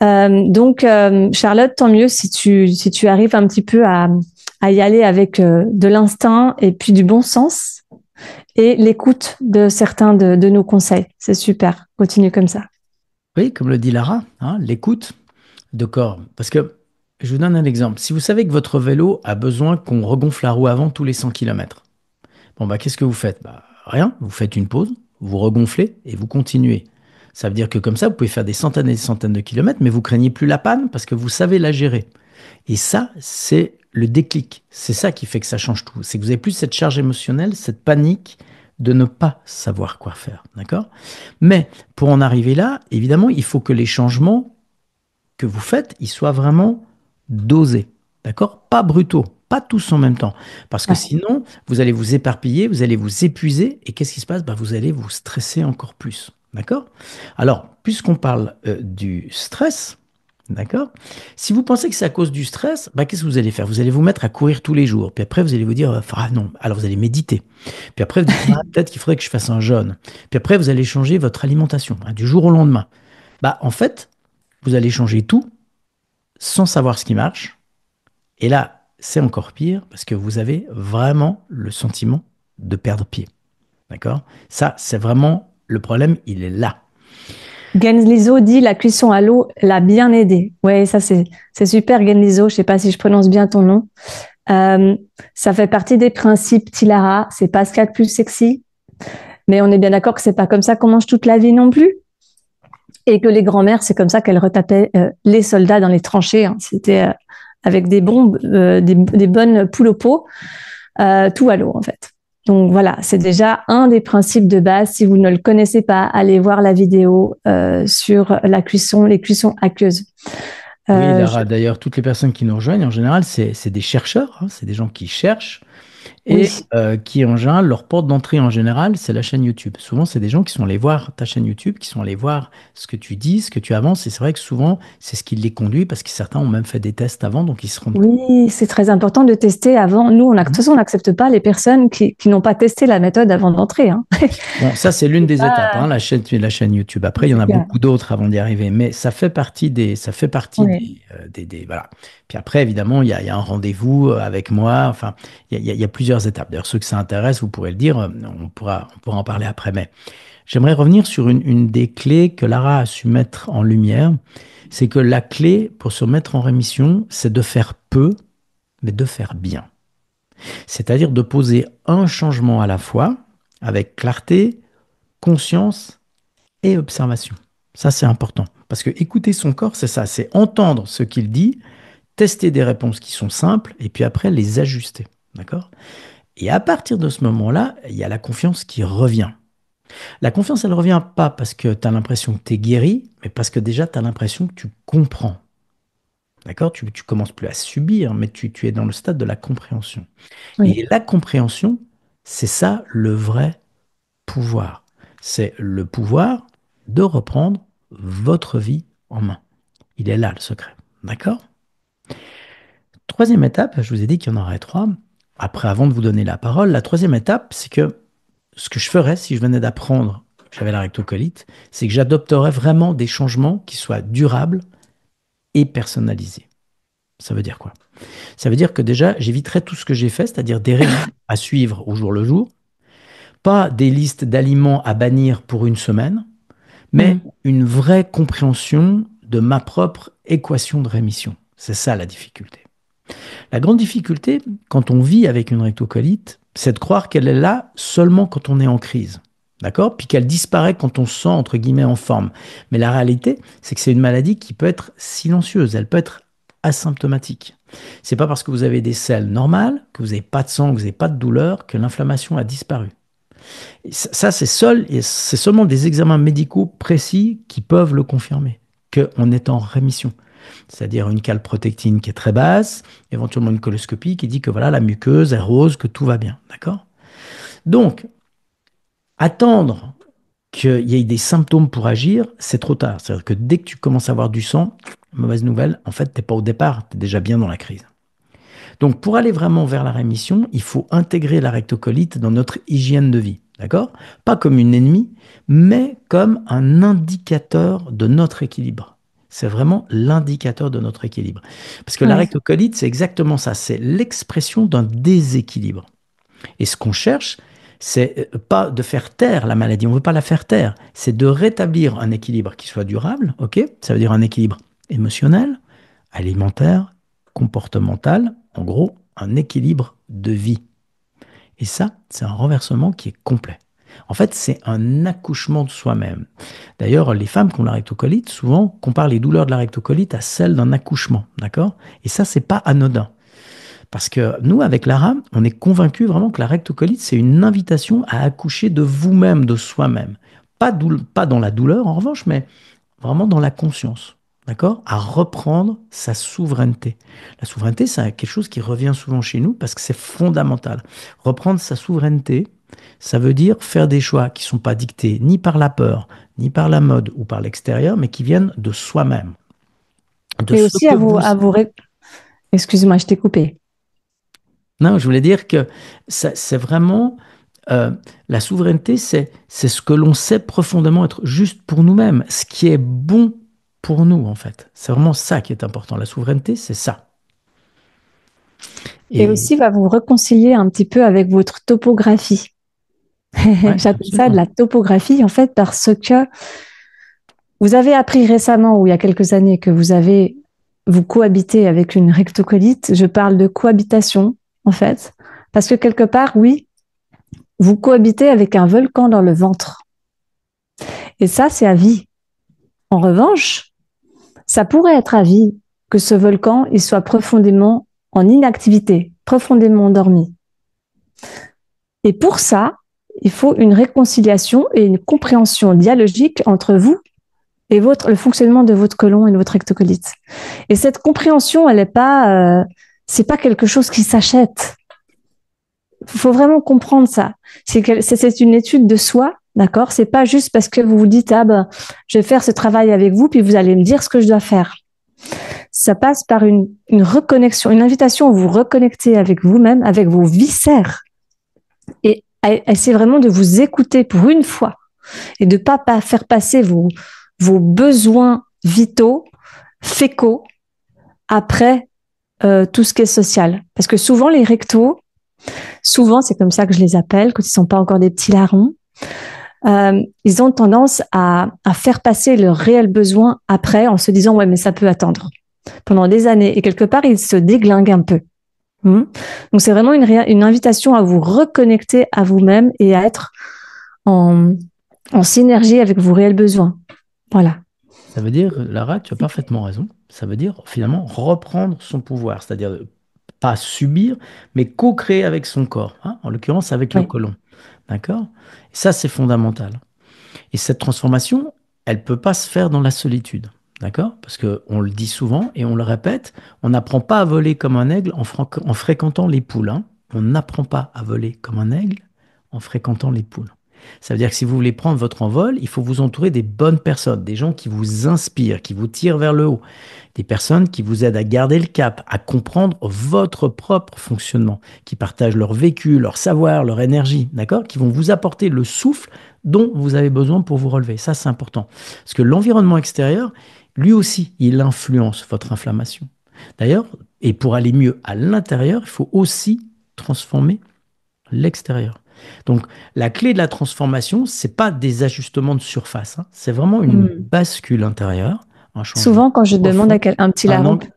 Donc, Charlotte, tant mieux si tu arrives un petit peu à y aller avec de l'instinct et puis du bon sens et l'écoute de certains de nos conseils. C'est super. Continue comme ça. Oui, comme le dit Lara, hein, l'écoute de corps. Parce que je vous donne un exemple. Si vous savez que votre vélo a besoin qu'on regonfle la roue avant tous les 100 km, bon, bah, qu'est-ce que vous faites? Bah, rien, vous faites une pause, vous regonflez et vous continuez. Ça veut dire que comme ça, vous pouvez faire des centaines et des centaines de kilomètres, mais vous craignez plus la panne parce que vous savez la gérer. Et ça, c'est le déclic. C'est ça qui fait que ça change tout. C'est que vous avez plus cette charge émotionnelle, cette panique de ne pas savoir quoi faire. D'accord? Mais pour en arriver là, évidemment, il faut que les changements que vous faites, ils soient vraiment dosés. D'accord? Pas brutaux. Pas tous en même temps. Parce que Ouais. sinon, vous allez vous éparpiller, vous allez vous épuiser. Et qu'est-ce qui se passe? Bah, vous allez vous stresser encore plus. D'accord? Alors, puisqu'on parle du stress, d'accord? Si vous pensez que c'est à cause du stress, bah, qu'est-ce que vous allez faire? Vous allez vous mettre à courir tous les jours. Puis après, vous allez vous dire, ah non, alors vous allez méditer. Puis après, vous dites, ah, peut-être qu'il faudrait que je fasse un jeûne. Puis après, vous allez changer votre alimentation, hein, du jour au lendemain. Bah, en fait, vous allez changer tout sans savoir ce qui marche. Et là, c'est encore pire parce que vous avez vraiment le sentiment de perdre pied. D'accord? Ça, c'est vraiment le problème, il est là. Genlizo dit la cuisson à l'eau l'a bien aidé. Ouais, ça c'est super Genlizo. Je sais pas si je prononce bien ton nom. Ça fait partie des principes Tilara. C'est pas ce qu'il y a de plus sexy, mais on est bien d'accord que c'est pas comme ça qu'on mange toute la vie non plus. Et que les grands-mères, c'est comme ça qu'elles retapaient les soldats dans les tranchées. Hein. C'était avec des bombes, des bonnes poules au pot, tout à l'eau en fait. Donc voilà, c'est déjà un des principes de base. Si vous ne le connaissez pas, allez voir la vidéo sur la cuisson, les cuissons aqueuses. Oui, Lara, d'ailleurs, toutes les personnes qui nous rejoignent, en général, c'est des chercheurs, hein, c'est des gens qui cherchent et Oui, qui, en général, leur porte d'entrée, en général, c'est la chaîne YouTube. Souvent, c'est des gens qui sont allés voir ta chaîne YouTube, qui sont allés voir ce que tu dis, ce que tu avances. Et c'est vrai que souvent, c'est ce qui les conduit parce que certains ont même fait des tests avant, donc ils se rendent compte. oui, c'est très important de tester avant. Nous, de toute façon, on n'accepte pas les personnes qui n'ont pas testé la méthode avant d'entrer. Hein. Bon, ça, c'est l'une des étapes, hein, la chaîne YouTube. Après, il y en C'est a clair. beaucoup d'autres avant d'y arriver, mais ça fait partie Oui. voilà. Puis après, évidemment, il y a un rendez-vous avec moi. Enfin, il y a plusieurs étapes. D'ailleurs, ceux que ça intéresse, vous pourrez le dire, on pourra en parler après. Mais j'aimerais revenir sur une des clés que Lara a su mettre en lumière. C'est que la clé pour se mettre en rémission, c'est de faire peu, mais de faire bien. C'est-à-dire de poser un changement à la fois, avec clarté, conscience et observation. Ça, c'est important. Parce que écouter son corps, c'est ça, c'est entendre ce qu'il dit, tester des réponses qui sont simples, et puis après les ajuster. D'accord? Et à partir de ce moment-là, il y a la confiance qui revient. La confiance, elle ne revient pas parce que tu as l'impression que tu es guéri, mais parce que déjà, tu as l'impression que tu comprends. D'accord? Tu commences plus à subir, mais tu es dans le stade de la compréhension. Oui, Et la compréhension, c'est ça le vrai pouvoir. C'est le pouvoir de reprendre votre vie en main. Il est là le secret. D'accord? Troisième étape, je vous ai dit qu'il y en aurait trois. Après, avant de vous donner la parole, la troisième étape, c'est que ce que je ferais si je venais d'apprendre que j'avais la rectocolite, c'est que j'adopterais vraiment des changements qui soient durables et personnalisés. Ça veut dire quoi? Ça veut dire que déjà, j'éviterais tout ce que j'ai fait, c'est-à-dire des régimes à suivre au jour le jour, pas des listes d'aliments à bannir pour une semaine, mais mhm. une vraie compréhension de ma propre équation de rémission. C'est ça la difficulté. La grande difficulté, quand on vit avec une rectocolite, c'est de croire qu'elle est là seulement quand on est en crise. D'accord? Puis qu'elle disparaît quand on se sent, entre guillemets, en forme. Mais la réalité, c'est que c'est une maladie qui peut être silencieuse, elle peut être asymptomatique. C'est pas parce que vous avez des selles normales, que vous n'avez pas de sang, que vous n'avez pas de douleur, que l'inflammation a disparu. Et ça, c'est seulement des examens médicaux précis qui peuvent le confirmer, qu'on est en rémission. C'est-à-dire une calprotectine qui est très basse, éventuellement une coloscopie qui dit que voilà, la muqueuse est rose, que tout va bien. D'accord? Donc, attendre qu'il y ait des symptômes pour agir, c'est trop tard. C'est-à-dire que dès que tu commences à avoir du sang, mauvaise nouvelle, en fait, tu n'es pas au départ, tu es déjà bien dans la crise. Donc, pour aller vraiment vers la rémission, il faut intégrer la rectocolite dans notre hygiène de vie. D'accord? Pas comme une ennemie, mais comme un indicateur de notre équilibre. C'est vraiment l'indicateur de notre équilibre. Parce que la Ouais. rectocolite, c'est exactement ça. C'est l'expression d'un déséquilibre. Et ce qu'on cherche, c'est pas de faire taire la maladie. On ne veut pas la faire taire. C'est de rétablir un équilibre qui soit durable. Ok? Ça veut dire un équilibre émotionnel, alimentaire, comportemental. En gros, un équilibre de vie. Et ça, c'est un renversement qui est complet. En fait, c'est un accouchement de soi-même. D'ailleurs, les femmes qui ont la rectocolite, souvent, comparent les douleurs de la rectocolite à celles d'un accouchement, d'accord? Et ça, c'est pas anodin. Parce que nous, avec Lara, on est convaincus vraiment que la rectocolite, c'est une invitation à accoucher de vous-même, de soi-même. Pas dans la douleur, en revanche, mais vraiment dans la conscience, d'accord? À reprendre sa souveraineté. La souveraineté, c'est quelque chose qui revient souvent chez nous parce que c'est fondamental. Reprendre sa souveraineté, ça veut dire faire des choix qui ne sont pas dictés ni par la peur, ni par la mode ou par l'extérieur, mais qui viennent de soi-même, de Et ce aussi que vous... excuse-moi, je t'ai coupé. Non, je voulais dire que c'est vraiment... la souveraineté, c'est ce que l'on sait profondément être juste pour nous-mêmes, ce qui est bon pour nous, en fait. C'est vraiment ça qui est important. La souveraineté, c'est ça. Et Et aussi va vous réconcilier un petit peu avec votre topographie. ouais, J'appelle ça de absolument. la topographie, en fait, parce que vous avez appris récemment, ou il y a quelques années, que vous cohabitez avec une rectocolite. Je parle de cohabitation, en fait, parce que quelque part, oui, vous cohabitez avec un volcan dans le ventre. Et ça, c'est à vie. En revanche, ça pourrait être à vie que ce volcan, il soit profondément en inactivité, profondément endormi. Et pour ça, il faut une réconciliation et une compréhension dialogique entre vous et le fonctionnement de votre côlon et de votre rectocolite. Et cette compréhension, elle n'est pas, c'est pas quelque chose qui s'achète. Il faut vraiment comprendre ça. C'est une étude de soi, d'accord? C'est pas juste parce que vous vous dites, ah ben, je vais faire ce travail avec vous, puis vous allez me dire ce que je dois faire. Ça passe par une reconnexion, une invitation à vous reconnecter avec vous-même, avec vos viscères. Et essayer vraiment de vous écouter pour une fois et de ne pas faire passer vos besoins vitaux, fécaux, après tout ce qui est social. Parce que souvent, les rectos, souvent, c'est comme ça que je les appelle, quand ils ne sont pas encore des petits larrons, ils ont tendance à faire passer leurs réels besoins après en se disant, ouais, mais ça peut attendre pendant des années. Et quelque part, ils se déglinguent un peu. Donc, c'est vraiment une invitation à vous reconnecter à vous-même et à être en synergie avec vos réels besoins. Voilà. Ça veut dire, Lara, tu as parfaitement raison. Ça veut dire finalement reprendre son pouvoir, c'est-à-dire pas subir, mais co-créer avec son corps, hein, en l'occurrence avec le Oui. côlon. D'accord? Et ça, c'est fondamental. Et cette transformation, elle ne peut pas se faire dans la solitude. D'accord? Parce qu'on le dit souvent et on le répète, on n'apprend pas à voler comme un aigle en fréquentant les poules, hein. On n'apprend pas à voler comme un aigle en fréquentant les poules. Ça veut dire que si vous voulez prendre votre envol, il faut vous entourer des bonnes personnes, des gens qui vous inspirent, qui vous tirent vers le haut, des personnes qui vous aident à garder le cap, à comprendre votre propre fonctionnement, qui partagent leur vécu, leur savoir, leur énergie, d'accord? Qui vont vous apporter le souffle dont vous avez besoin pour vous relever. Ça, c'est important. Parce que l'environnement extérieur, lui aussi, il influence votre inflammation. D'ailleurs, et pour aller mieux à l'intérieur, il faut aussi transformer l'extérieur. Donc, la clé de la transformation, c'est pas des ajustements de surface, hein. C'est vraiment une Hmm. bascule intérieure, un changement Souvent, quand je demande à profond, un petit un larron angle.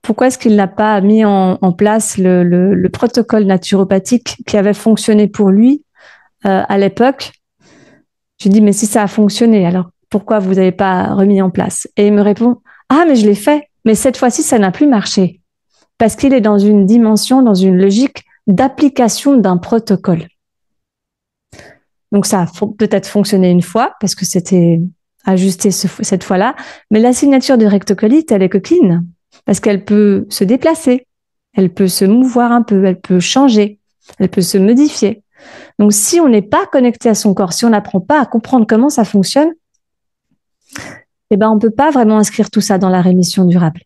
pourquoi est-ce qu'il n'a pas mis en place le protocole naturopathique qui avait fonctionné pour lui à l'époque, je lui dis, mais si ça a fonctionné, alors pourquoi vous n'avez pas remis en place? Et il me répond, ah, mais je l'ai fait, mais cette fois-ci, ça n'a plus marché. Parce qu'il est dans une dimension, dans une logique d'application d'un protocole. Donc ça a peut-être fonctionné une fois, parce que c'était ajusté cette fois-là, mais la signature de rectocolite, elle est coquine, parce qu'elle peut se déplacer, elle peut se mouvoir un peu, elle peut changer, elle peut se modifier. Donc si on n'est pas connecté à son corps, si on n'apprend pas à comprendre comment ça fonctionne, eh ben, on ne peut pas vraiment inscrire tout ça dans la rémission durable.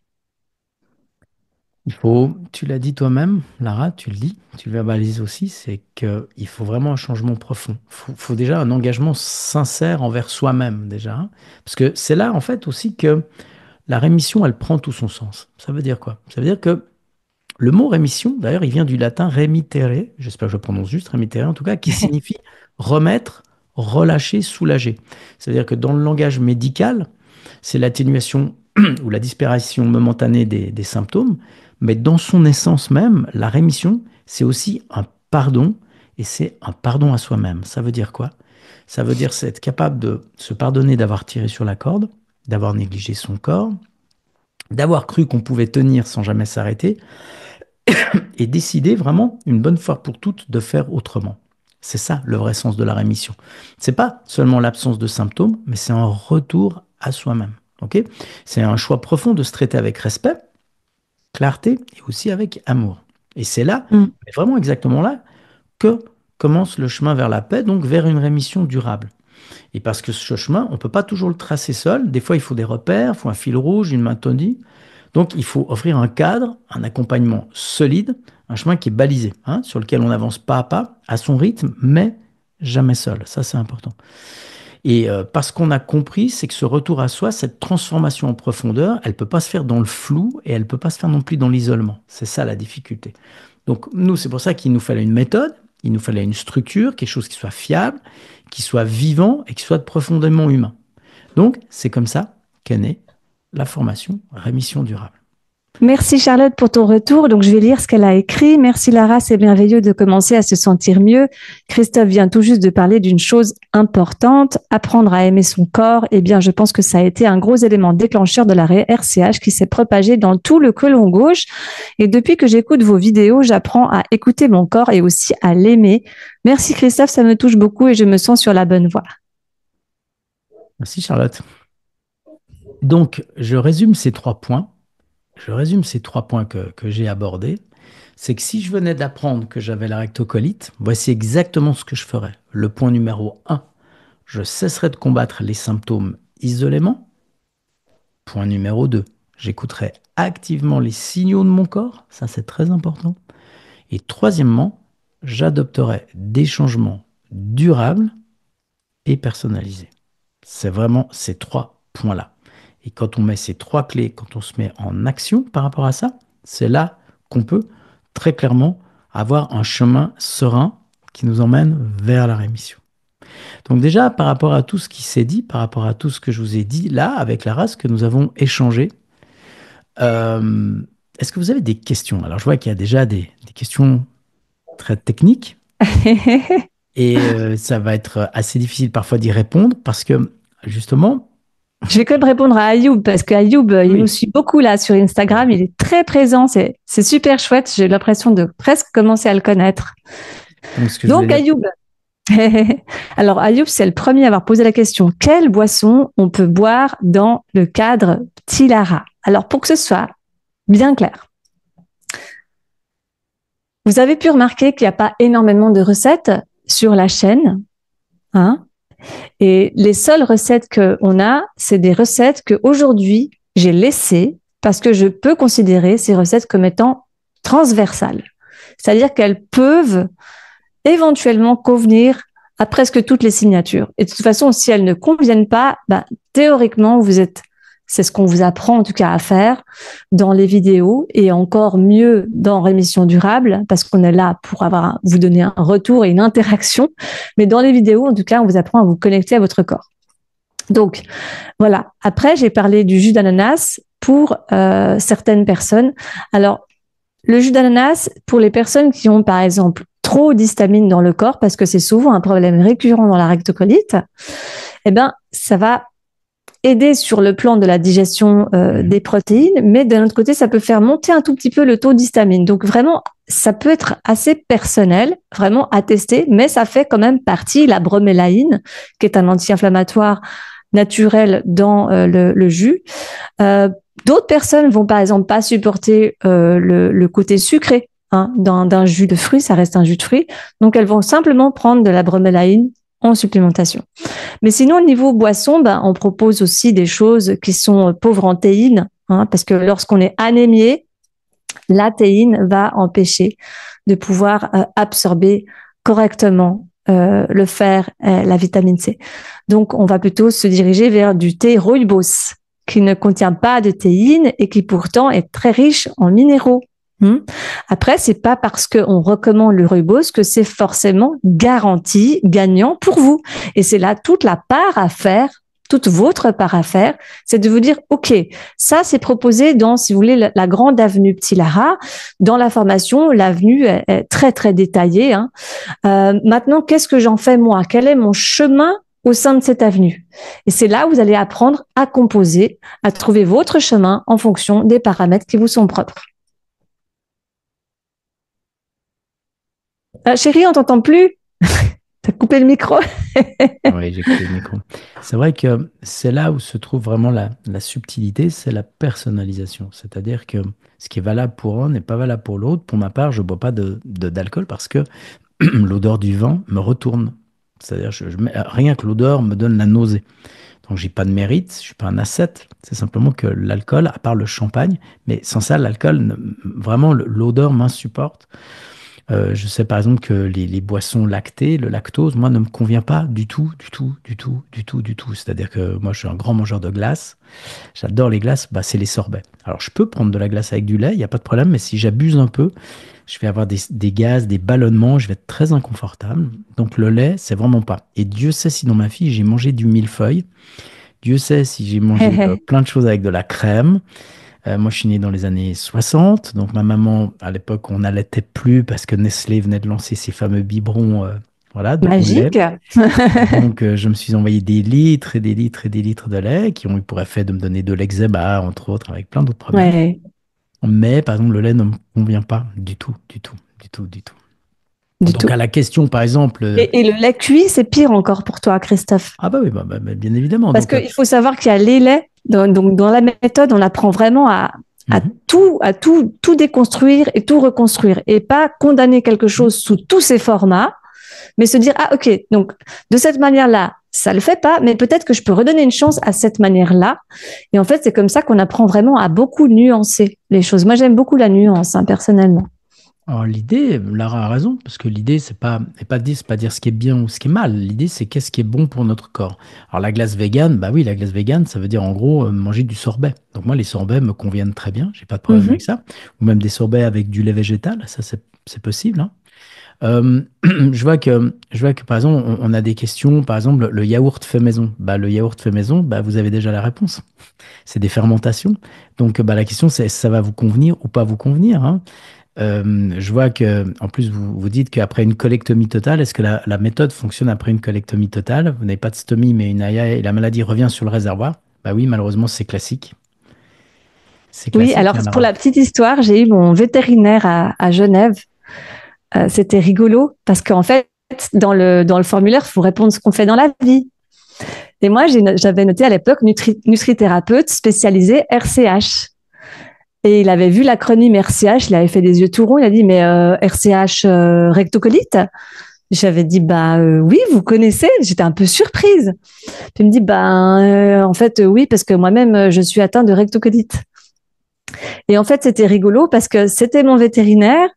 Il faut, tu l'as dit toi-même, Lara, tu le dis, tu le verbalises aussi, c'est qu'il faut vraiment un changement profond. Il faut déjà un engagement sincère envers soi-même déjà, hein. Parce que c'est là en fait aussi que la rémission, elle prend tout son sens. Ça veut dire quoi? Ça veut dire que le mot rémission, d'ailleurs, il vient du latin remittere, j'espère que je prononce juste, remittere en tout cas, qui signifie remettre, relâcher, soulager. Ça veut dire que dans le langage médical, c'est l'atténuation ou la disparition momentanée des symptômes, mais dans son essence même, la rémission, c'est aussi un pardon, et c'est un pardon à soi-même. Ça veut dire quoi? Ça veut dire c'est être capable de se pardonner d'avoir tiré sur la corde, d'avoir négligé son corps, d'avoir cru qu'on pouvait tenir sans jamais s'arrêter, et décider vraiment, une bonne fois pour toutes, de faire autrement. C'est ça le vrai sens de la rémission. C'est pas seulement l'absence de symptômes, mais c'est un retour à soi-même. Ok? C'est un choix profond de se traiter avec respect, clarté et aussi avec amour. Et c'est là, Mm. mais vraiment exactement là, que commence le chemin vers la paix, donc vers une rémission durable. Et parce que ce chemin, on ne peut pas toujours le tracer seul. Des fois, il faut des repères, il faut un fil rouge, une méthode. Donc, il faut offrir un cadre, un accompagnement solide, un chemin qui est balisé, hein, sur lequel on avance pas à pas, à son rythme, mais jamais seul. Ça, c'est important. Et parce qu'on a compris, c'est que ce retour à soi, cette transformation en profondeur, elle peut pas se faire dans le flou et elle peut pas se faire non plus dans l'isolement. C'est ça la difficulté. Donc, nous, c'est pour ça qu'il nous fallait une méthode, il nous fallait une structure, quelque chose qui soit fiable, qui soit vivant et qui soit profondément humain. Donc, c'est comme ça qu'est née la formation Rémission durable. Merci Charlotte pour ton retour. Donc je vais lire ce qu'elle a écrit. Merci Lara, c'est merveilleux de commencer à se sentir mieux. Christophe vient tout juste de parler d'une chose importante, apprendre à aimer son corps. Eh bien, je pense que ça a été un gros élément déclencheur de la RCH qui s'est propagé dans tout le côlon gauche. Et depuis que j'écoute vos vidéos, j'apprends à écouter mon corps et aussi à l'aimer. Merci Christophe, ça me touche beaucoup et je me sens sur la bonne voie. Merci Charlotte. Donc, je résume ces trois points. Je résume ces trois points que j'ai abordés. C'est que si je venais d'apprendre que j'avais la rectocolite, voici exactement ce que je ferais. Le point numéro un, je cesserai de combattre les symptômes isolément. Point numéro 2, j'écouterai activement les signaux de mon corps. Ça, c'est très important. Et troisièmement, j'adopterai des changements durables et personnalisés. C'est vraiment ces trois points-là. Et quand on met ces trois clés, quand on se met en action par rapport à ça, c'est là qu'on peut très clairement avoir un chemin serein qui nous emmène vers la rémission. Donc déjà, par rapport à tout ce qui s'est dit, par rapport à tout ce que je vous ai dit là, avec la race que nous avons échangé, euh, est-ce que vous avez des questions? Alors je vois qu'il y a déjà des questions très techniques et ça va être assez difficile parfois d'y répondre parce que justement, Je vais quand même répondre à Ayoub parce qu'Ayoub, il nous Oui. suit beaucoup là sur Instagram. Il est très présent. C'est super chouette. J'ai l'impression de presque commencer à le connaître. Donc, ce que je voulais Donc, dire. Ayoub. Alors, Ayoub, c'est le premier à avoir posé la question. Quelle boisson on peut boire dans le cadre Tilara? Alors, pour que ce soit bien clair, vous avez pu remarquer qu'il n'y a pas énormément de recettes sur la chaîne, hein? Et les seules recettes qu'on a, c'est des recettes que aujourd'hui j'ai laissées parce que je peux considérer ces recettes comme étant transversales. C'est-à-dire qu'elles peuvent éventuellement convenir à presque toutes les signatures. Et de toute façon, si elles ne conviennent pas, bah, théoriquement, c'est ce qu'on vous apprend en tout cas à faire dans les vidéos et encore mieux dans Rémission Durable parce qu'on est là pour vous donner un retour et une interaction. Mais dans les vidéos, en tout cas, on vous apprend à vous connecter à votre corps. Donc, voilà. Après, j'ai parlé du jus d'ananas pour certaines personnes. Alors, le jus d'ananas, pour les personnes qui ont, par exemple, trop d'histamine dans le corps, parce que c'est souvent un problème récurrent dans la rectocolite, eh ben, ça va aider sur le plan de la digestion des protéines, mais d'un autre côté, ça peut faire monter un tout petit peu le taux d'histamine. Donc vraiment, ça peut être assez personnel, vraiment à tester, mais ça fait quand même partie, la bromélaïne, qui est un anti-inflammatoire naturel dans le jus. D'autres personnes vont par exemple pas supporter le côté sucré d'un jus de fruits, ça reste un jus de fruits, donc elles vont simplement prendre de la bromélaïne en supplémentation. Mais sinon, au niveau boisson, on propose aussi des choses qui sont pauvres en théine, parce que lorsqu'on est anémié, la théine va empêcher de pouvoir absorber correctement le fer, la vitamine C. Donc, on va plutôt se diriger vers du thé rooibos, qui ne contient pas de théine et qui pourtant est très riche en minéraux. Après, c'est pas parce qu'on recommande le rooibos que c'est forcément garanti gagnant pour vous. Et c'est là toute la part à faire, toute votre part à faire, c'est de vous dire, OK, ça c'est proposé dans, si vous voulez, la grande avenue Petit Lara. Dans la formation, l'avenue est très, très détaillée. Maintenant, qu'est-ce que j'en fais moi? Quel est mon chemin au sein de cette avenue? Et c'est là où vous allez apprendre à composer, à trouver votre chemin en fonction des paramètres qui vous sont propres. Chérie, on t'entend plus. T'as coupé le micro. Oui, j'ai coupé le micro. C'est vrai que c'est là où se trouve vraiment la subtilité, c'est la personnalisation. C'est-à-dire que ce qui est valable pour un n'est pas valable pour l'autre. Pour ma part, je ne bois pas d'alcool parce que l'odeur du vin me retourne. C'est-à-dire, rien que l'odeur me donne la nausée. Donc, j'ai pas de mérite, je suis pas un ascète. C'est simplement que l'alcool, à part le champagne, mais sans ça, l'alcool, vraiment, l'odeur m'insupporte. Je sais par exemple que les boissons lactées, le lactose, moi, ne me convient pas du tout, du tout, du tout, du tout, du tout. C'est-à-dire que moi, je suis un grand mangeur de glace. J'adore les glaces, bah, c'est les sorbets. Alors, je peux prendre de la glace avec du lait, il n'y a pas de problème, mais si j'abuse un peu, je vais avoir des gaz, des ballonnements, je vais être très inconfortable. Donc, le lait, c'est vraiment pas. Et Dieu sait si dans ma vie, j'ai mangé du millefeuille. Dieu sait si j'ai mangé plein de choses avec de la crème. Moi, je suis né dans les années 60, donc ma maman, à l'époque, on n'allaitait plus parce que Nestlé venait de lancer ses fameux biberons, voilà, au lait. Magique. Donc, je me suis envoyé des litres et des litres et des litres de lait qui ont eu pour effet de me donner de l'eczéma, entre autres, avec plein d'autres problèmes. Ouais, Mais, par exemple, le lait ne me convient pas du tout, du tout, du tout, du tout. du Donc, tout. à la question, par exemple, Et le lait cuit, c'est pire encore pour toi, Christophe. ah bah oui, bien évidemment. Parce Donc, qu'il faut savoir qu'il y a les laits. Donc, dans la méthode, on apprend vraiment à mhm. tout déconstruire et tout reconstruire. Et pas condamner quelque chose sous tous ses formats, mais se dire, ah, OK, donc, de cette manière-là, ça le fait pas, mais peut-être que je peux redonner une chance à cette manière-là. Et en fait, c'est comme ça qu'on apprend vraiment à beaucoup nuancer les choses. Moi, j'aime beaucoup la nuance, personnellement. Alors l'idée, Lara a raison, parce que l'idée, c'est pas dire ce qui est bien ou ce qui est mal. L'idée, c'est qu'est-ce qui est bon pour notre corps. Alors la glace végane, bah oui, la glace végane, ça veut dire en gros manger du sorbet. Donc moi, les sorbets me conviennent très bien, j'ai pas de problème avec Mhm. ça. Ou même des sorbets avec du lait végétal, ça c'est possible, hein. Je vois que par exemple, on a des questions, par exemple, le yaourt fait maison. Bah, le yaourt fait maison, bah, vous avez déjà la réponse. C'est des fermentations. Donc bah, la question, c'est ça va vous convenir ou pas vous convenir, hein. Je vois que, en plus, vous dites qu'après une colectomie totale, est-ce que la méthode fonctionne après une colectomie totale? Vous n'avez pas de stomie, mais une AIA et la maladie revient sur le réservoir. Bah oui, malheureusement, c'est classique. C'est Oui, classique, alors il y en pour aura. la petite histoire, j'ai eu mon vétérinaire à Genève. C'était rigolo parce qu'en fait, dans le formulaire, il faut répondre ce qu'on fait dans la vie. Et moi, j'avais noté à l'époque nutrithérapeute spécialisé RCH. Et il avait vu l'acronyme RCH, il avait fait des yeux tout ronds, il a dit, mais RCH rectocolite. J'avais dit, bah oui, vous connaissez. J'étais un peu surprise. Puis il me dit, en fait, oui, parce que moi-même, je suis atteinte de rectocolite. Et en fait, c'était rigolo parce que c'était mon vétérinaire.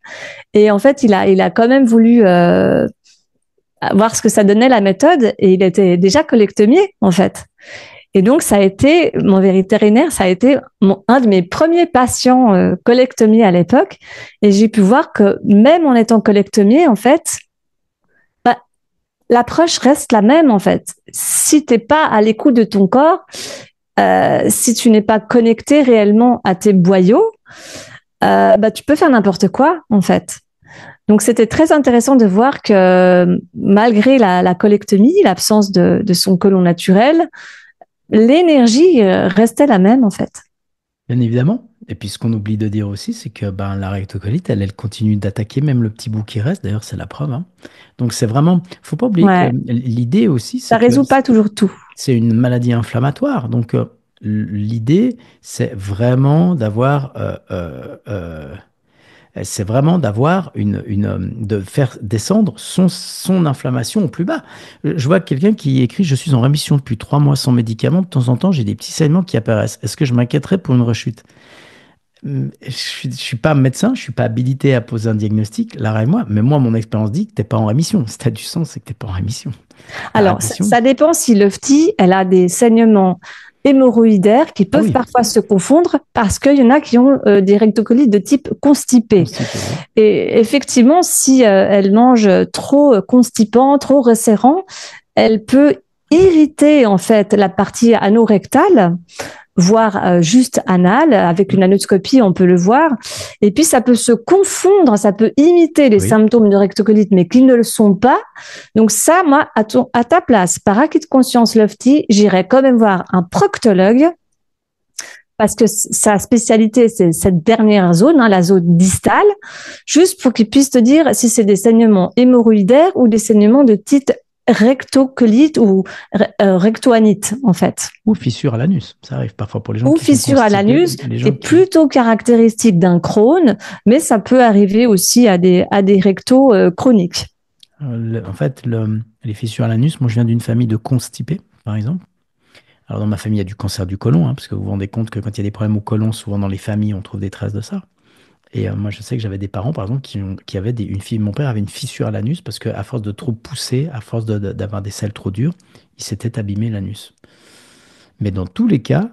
Et en fait, il a quand même voulu voir ce que ça donnait la méthode. Et il était déjà colectomier, en fait. Et donc, ça a été, mon vétérinaire, ça a été un de mes premiers patients colectomiers à l'époque. Et j'ai pu voir que même en étant colectomier, en fait, bah, l'approche reste la même, en fait. Si t'es pas à l'écoute de ton corps, si tu n'es pas connecté réellement à tes boyaux, tu peux faire n'importe quoi, en fait. Donc, c'était très intéressant de voir que malgré la colectomie, l'absence de son côlon naturel, l'énergie restait la même, en fait. Bien évidemment. Et puis ce qu'on oublie de dire aussi, c'est que ben, la rectocolite, elle continue d'attaquer même le petit bout qui reste. D'ailleurs, c'est la preuve, hein. Donc c'est vraiment, faut pas oublier que Ouais. l'idée aussi, Ça c'est que résout pas toujours tout. c'est une maladie inflammatoire. Donc l'idée, c'est vraiment d'avoir de faire descendre son inflammation au plus bas. Je vois quelqu'un qui écrit, je suis en rémission depuis 3 mois sans médicaments. De temps en temps, j'ai des petits saignements qui apparaissent. Est-ce que je m'inquiéterais pour une rechute? Je suis pas médecin, je suis pas habilité à poser un diagnostic, Lara et moi, mais moi, mon expérience dit que t'es pas en rémission. Si t'as du sang, c'est que t'es pas en rémission. La Alors, rémission, ça dépend si le phti, elle a des saignements hémorroïdaires qui ah peuvent oui, parfois se confondre parce qu'il y en a qui ont des rectocolites de type constipé. constipé, oui. Et effectivement, si elle mange trop constipant, trop resserrant, elle peut irriter en fait la partie anorectale, voire juste anal. Avec une anoscopie, on peut le voir. Et puis, ça peut se confondre, ça peut imiter les Oui, symptômes de rectocolite, mais qui ne le sont pas. Donc ça, moi, à ta place, par acquis de conscience Lofty, j'irais quand même voir un proctologue parce que sa spécialité, c'est cette dernière zone, hein, la zone distale, juste pour qu'il puisse te dire si c'est des saignements hémorroïdaires ou des saignements de type rectocolite ou rectoanite, en fait. ou fissure à l'anus. Ça arrive parfois pour les gens Ou qui sont fissure à constipés, l'anus, les qui est gens qui... plutôt caractéristique d'un Crohn, mais ça peut arriver aussi à des rectos chroniques. En fait, les fissures à l'anus, moi, je viens d'une famille de constipés, par exemple. Alors, dans ma famille, il y a du cancer du côlon, hein, parce que vous vous rendez compte que quand il y a des problèmes au côlon, souvent dans les familles, on trouve des traces de ça. Et moi, je sais que j'avais des parents, par exemple, qui avaient une fille. Mon père avait une fissure à l'anus parce qu'à force de trop pousser, à force d'avoir des selles trop dures, il s'était abîmé l'anus. Mais dans tous les cas,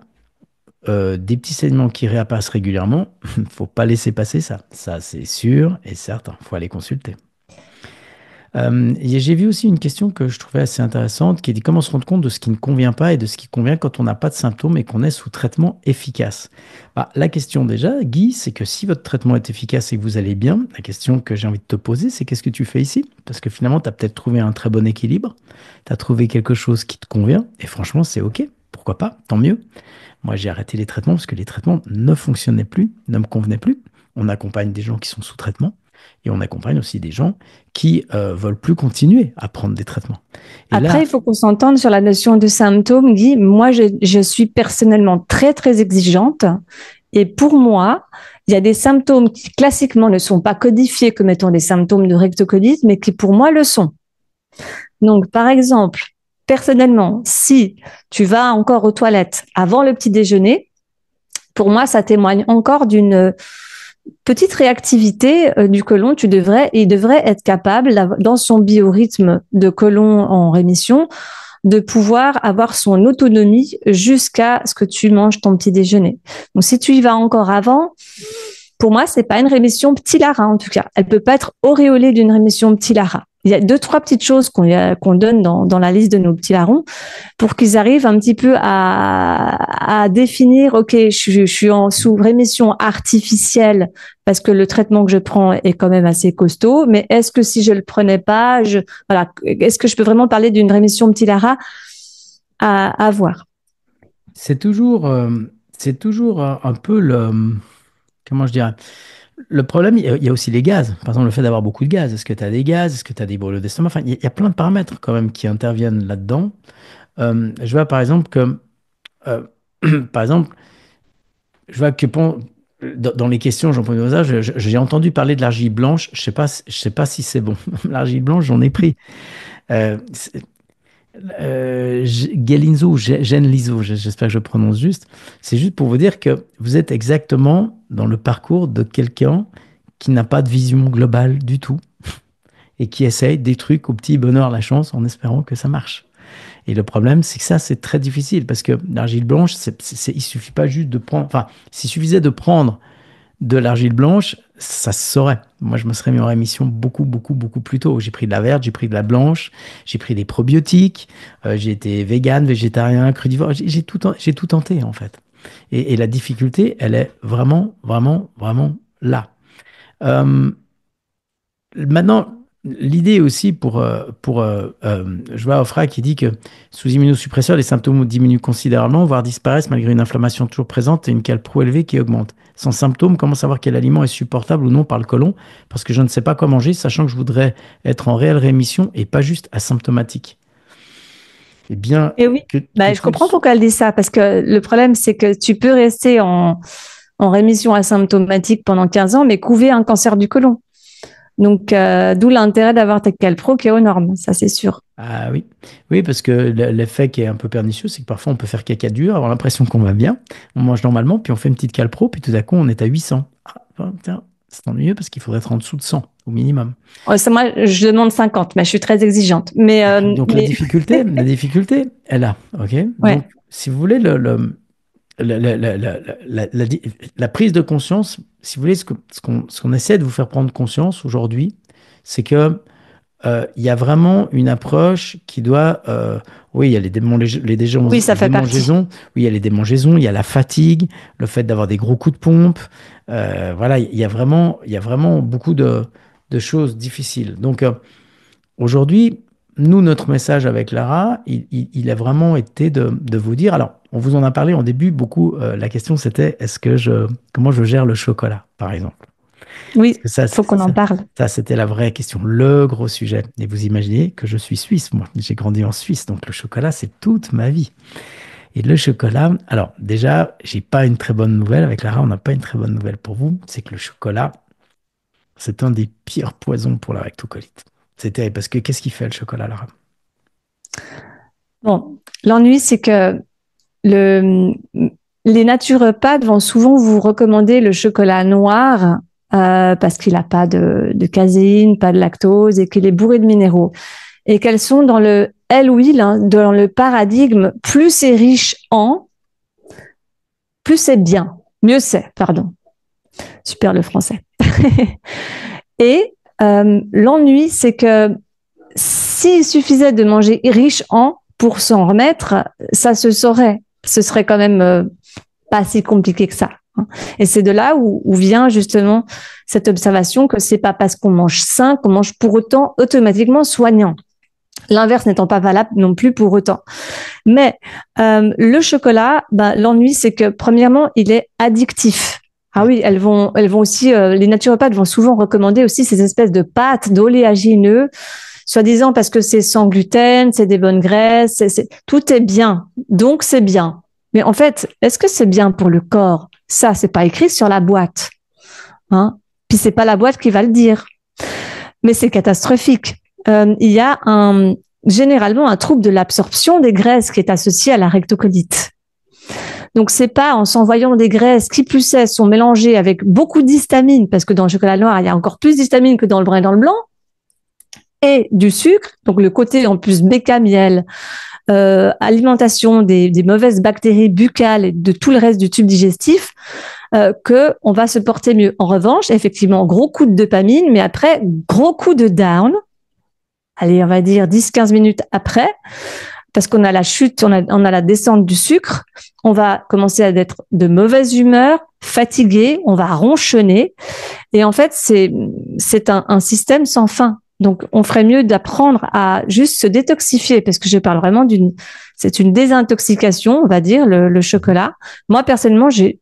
des petits saignements qui réapparaissent régulièrement, faut pas laisser passer ça. Ça, c'est sûr et certain. Faut aller consulter. Et j'ai vu aussi une question que je trouvais assez intéressante qui dit comment se rendre compte de ce qui ne convient pas et de ce qui convient quand on n'a pas de symptômes et qu'on est sous traitement efficace. Bah, la question déjà, Guy, c'est que si votre traitement est efficace et que vous allez bien, la question que j'ai envie de te poser, c'est qu'est-ce que tu fais ici? Parce que finalement, tu as peut-être trouvé un très bon équilibre, tu as trouvé quelque chose qui te convient et franchement, c'est OK. Pourquoi pas? Tant mieux. Moi, j'ai arrêté les traitements parce que les traitements ne fonctionnaient plus, ne me convenaient plus. On accompagne des gens qui sont sous traitement et on accompagne aussi des gens qui veulent plus continuer à prendre des traitements. Et Après, là, il faut qu'on s'entende sur la notion de symptômes, Guy. Moi, je suis personnellement très, très exigeante. Et pour moi, il y a des symptômes qui classiquement ne sont pas codifiés comme étant des symptômes de rectocolite, mais qui pour moi le sont. Donc, par exemple, personnellement, si tu vas encore aux toilettes avant le petit déjeuner, pour moi, ça témoigne encore d'une petite réactivité du côlon. Il devrait être capable, dans son biorhythme de côlon en rémission, de pouvoir avoir son autonomie jusqu'à ce que tu manges ton petit déjeuner. Donc, si tu y vas encore avant, pour moi, c'est pas une rémission petit Lara, en tout cas. Elle peut pas être auréolée d'une rémission petit Lara. Il y a 2-3 petites choses qu'on donne dans la liste de nos petits larrons pour qu'ils arrivent un petit peu à définir, OK, je suis sous rémission artificielle parce que le traitement que je prends est quand même assez costaud, mais est-ce que si je le prenais pas, est-ce que je peux vraiment parler d'une rémission petit Lara à voir? c'est toujours un peu comment je dirais, le problème, il y a aussi les gaz. Par exemple, le fait d'avoir beaucoup de gaz. Est-ce que tu as des gaz? Est-ce que tu as des brûlures d'estomac? Enfin, il y a plein de paramètres quand même qui interviennent là-dedans. Je vois par exemple que, euh, par exemple, je vois que dans les questions, Jean-Paul Mozart, j'ai entendu parler de l'argile blanche. Je sais pas si c'est bon. L'argile blanche, j'en ai pris. Euh, c'est- Gelinzo, Genlizo, j'espère que je prononce juste. C'est juste pour vous dire que vous êtes exactement dans le parcours de quelqu'un qui n'a pas de vision globale du tout et qui essaye des trucs au petit bonheur, la chance, en espérant que ça marche. Et le problème, c'est que ça, c'est très difficile parce que l'argile blanche, il suffit pas juste de prendre. Enfin, s'il suffisait de prendre de l'argile blanche, ça se saurait. Moi, je me serais mis en rémission beaucoup, beaucoup, beaucoup plus tôt. J'ai pris de la verte, j'ai pris de la blanche, j'ai pris des probiotiques, j'ai été vegan, végétarien, crudivore, j'ai tout tenté en fait. Et la difficulté, elle est vraiment, vraiment, vraiment là. Euh, Maintenant, l'idée aussi je vois Ofra qui dit que sous immunosuppresseur, les symptômes diminuent considérablement, voire disparaissent malgré une inflammation toujours présente et une calpro élevée qui augmente. Sans symptômes, comment savoir quel aliment est supportable ou non par le côlon? Parce que je ne sais pas quoi manger, sachant que je voudrais être en réelle rémission et pas juste asymptomatique. Eh bien, Et oui, que je comprends pourquoi elle dit ça, parce que le problème, c'est que tu peux rester en rémission asymptomatique pendant 15 ans, mais couver un cancer du côlon. Donc, d'où l'intérêt d'avoir tes calpro qui est aux normes, ça c'est sûr. Ah oui, oui, parce que l'effet qui est un peu pernicieux, c'est que parfois on peut faire caca dur, avoir l'impression qu'on va bien, on mange normalement, puis on fait une petite calpro, puis tout à coup on est à 800. Ah, ben, tiens, c'est ennuyeux parce qu'il faudrait être en dessous de 100 au minimum. Ouais, ça, moi, je demande 50, mais je suis très exigeante. Mais, Ah, donc la difficulté est là, ok? ouais. Donc, si vous voulez, la, la- la- la- la prise de conscience, si vous voulez, ce qu'on essaie de vous faire prendre conscience aujourd'hui, c'est que il y a vraiment une approche qui doit. Oui, il y a Oui, ça les fait partie. démangeaisons. Oui, il y a les démangeaisons. Il y a la fatigue, le fait d'avoir des gros coups de pompe. Voilà, il y a vraiment beaucoup de choses difficiles. Donc aujourd'hui, nous, notre message avec Lara, il a vraiment été de vous dire. Alors, on vous en a parlé en début beaucoup. La question c'était comment je gère le chocolat, par exemple. Parce Oui, que ça, faut qu'on en parle. ça, c'était la vraie question, le gros sujet. Et vous imaginez que je suis suisse, moi. J'ai grandi en Suisse, donc le chocolat, c'est toute ma vie. Et le chocolat, alors déjà, j'ai pas une très bonne nouvelle. Avec Lara, on n'a pas une très bonne nouvelle pour vous. C'est que le chocolat, c'est un des pires poisons pour la rectocolite. C'est terrible parce que qu'est-ce qu'il fait le chocolat, Lara? Bon, l'ennui, c'est que le, les naturopathes vont souvent vous recommander le chocolat noir parce qu'il n'a pas de caséine, pas de lactose et qu'il est bourré de minéraux. Et qu'elles sont dans le L-Wheel, hein, dans le paradigme, plus c'est riche en, plus c'est bien. Mieux c'est, pardon. Super le français. Et l'ennui, c'est que s'il suffisait de manger riche en pour s'en remettre, ça se saurait. Ce serait quand même pas si compliqué que ça. Et c'est de là où vient justement cette observation que c'est pas parce qu'on mange sain qu'on mange pour autant automatiquement soignant. L'inverse n'étant pas valable non plus pour autant. Mais le chocolat, l'ennui, c'est que premièrement, il est addictif. Ah oui, elles vont aussi, les naturopathes vont souvent recommander aussi ces espèces de pâtes d'oléagineux, soi-disant parce que c'est sans gluten, c'est des bonnes graisses, tout est bien, donc c'est bien. Mais en fait, est-ce que c'est bien pour le corps? Ça, c'est pas écrit sur la boîte, hein. Puis c'est pas la boîte qui va le dire. Mais c'est catastrophique. Il y a généralement un trouble de l'absorption des graisses qui est associé à la rectocolite. Donc, c'est pas en s'envoyant des graisses qui, plus est, sont mélangées avec beaucoup d'histamine, parce que dans le chocolat noir, il y a encore plus d'histamine que dans le brun et dans le blanc, et du sucre, donc le côté en plus bécamiel, alimentation des mauvaises bactéries buccales et de tout le reste du tube digestif, que on va se porter mieux. En revanche, effectivement, gros coup de dopamine, mais après, gros coup de down. Allez, on va dire 10-15 minutes après, parce qu'on a la chute, on a la descente du sucre, on va commencer à être de mauvaise humeur, fatigué, on va ronchonner. Et en fait, c'est un système sans fin. Donc, on ferait mieux d'apprendre à juste se détoxifier, parce que je parle vraiment c'est une désintoxication, on va dire, le chocolat. Moi, personnellement, j'ai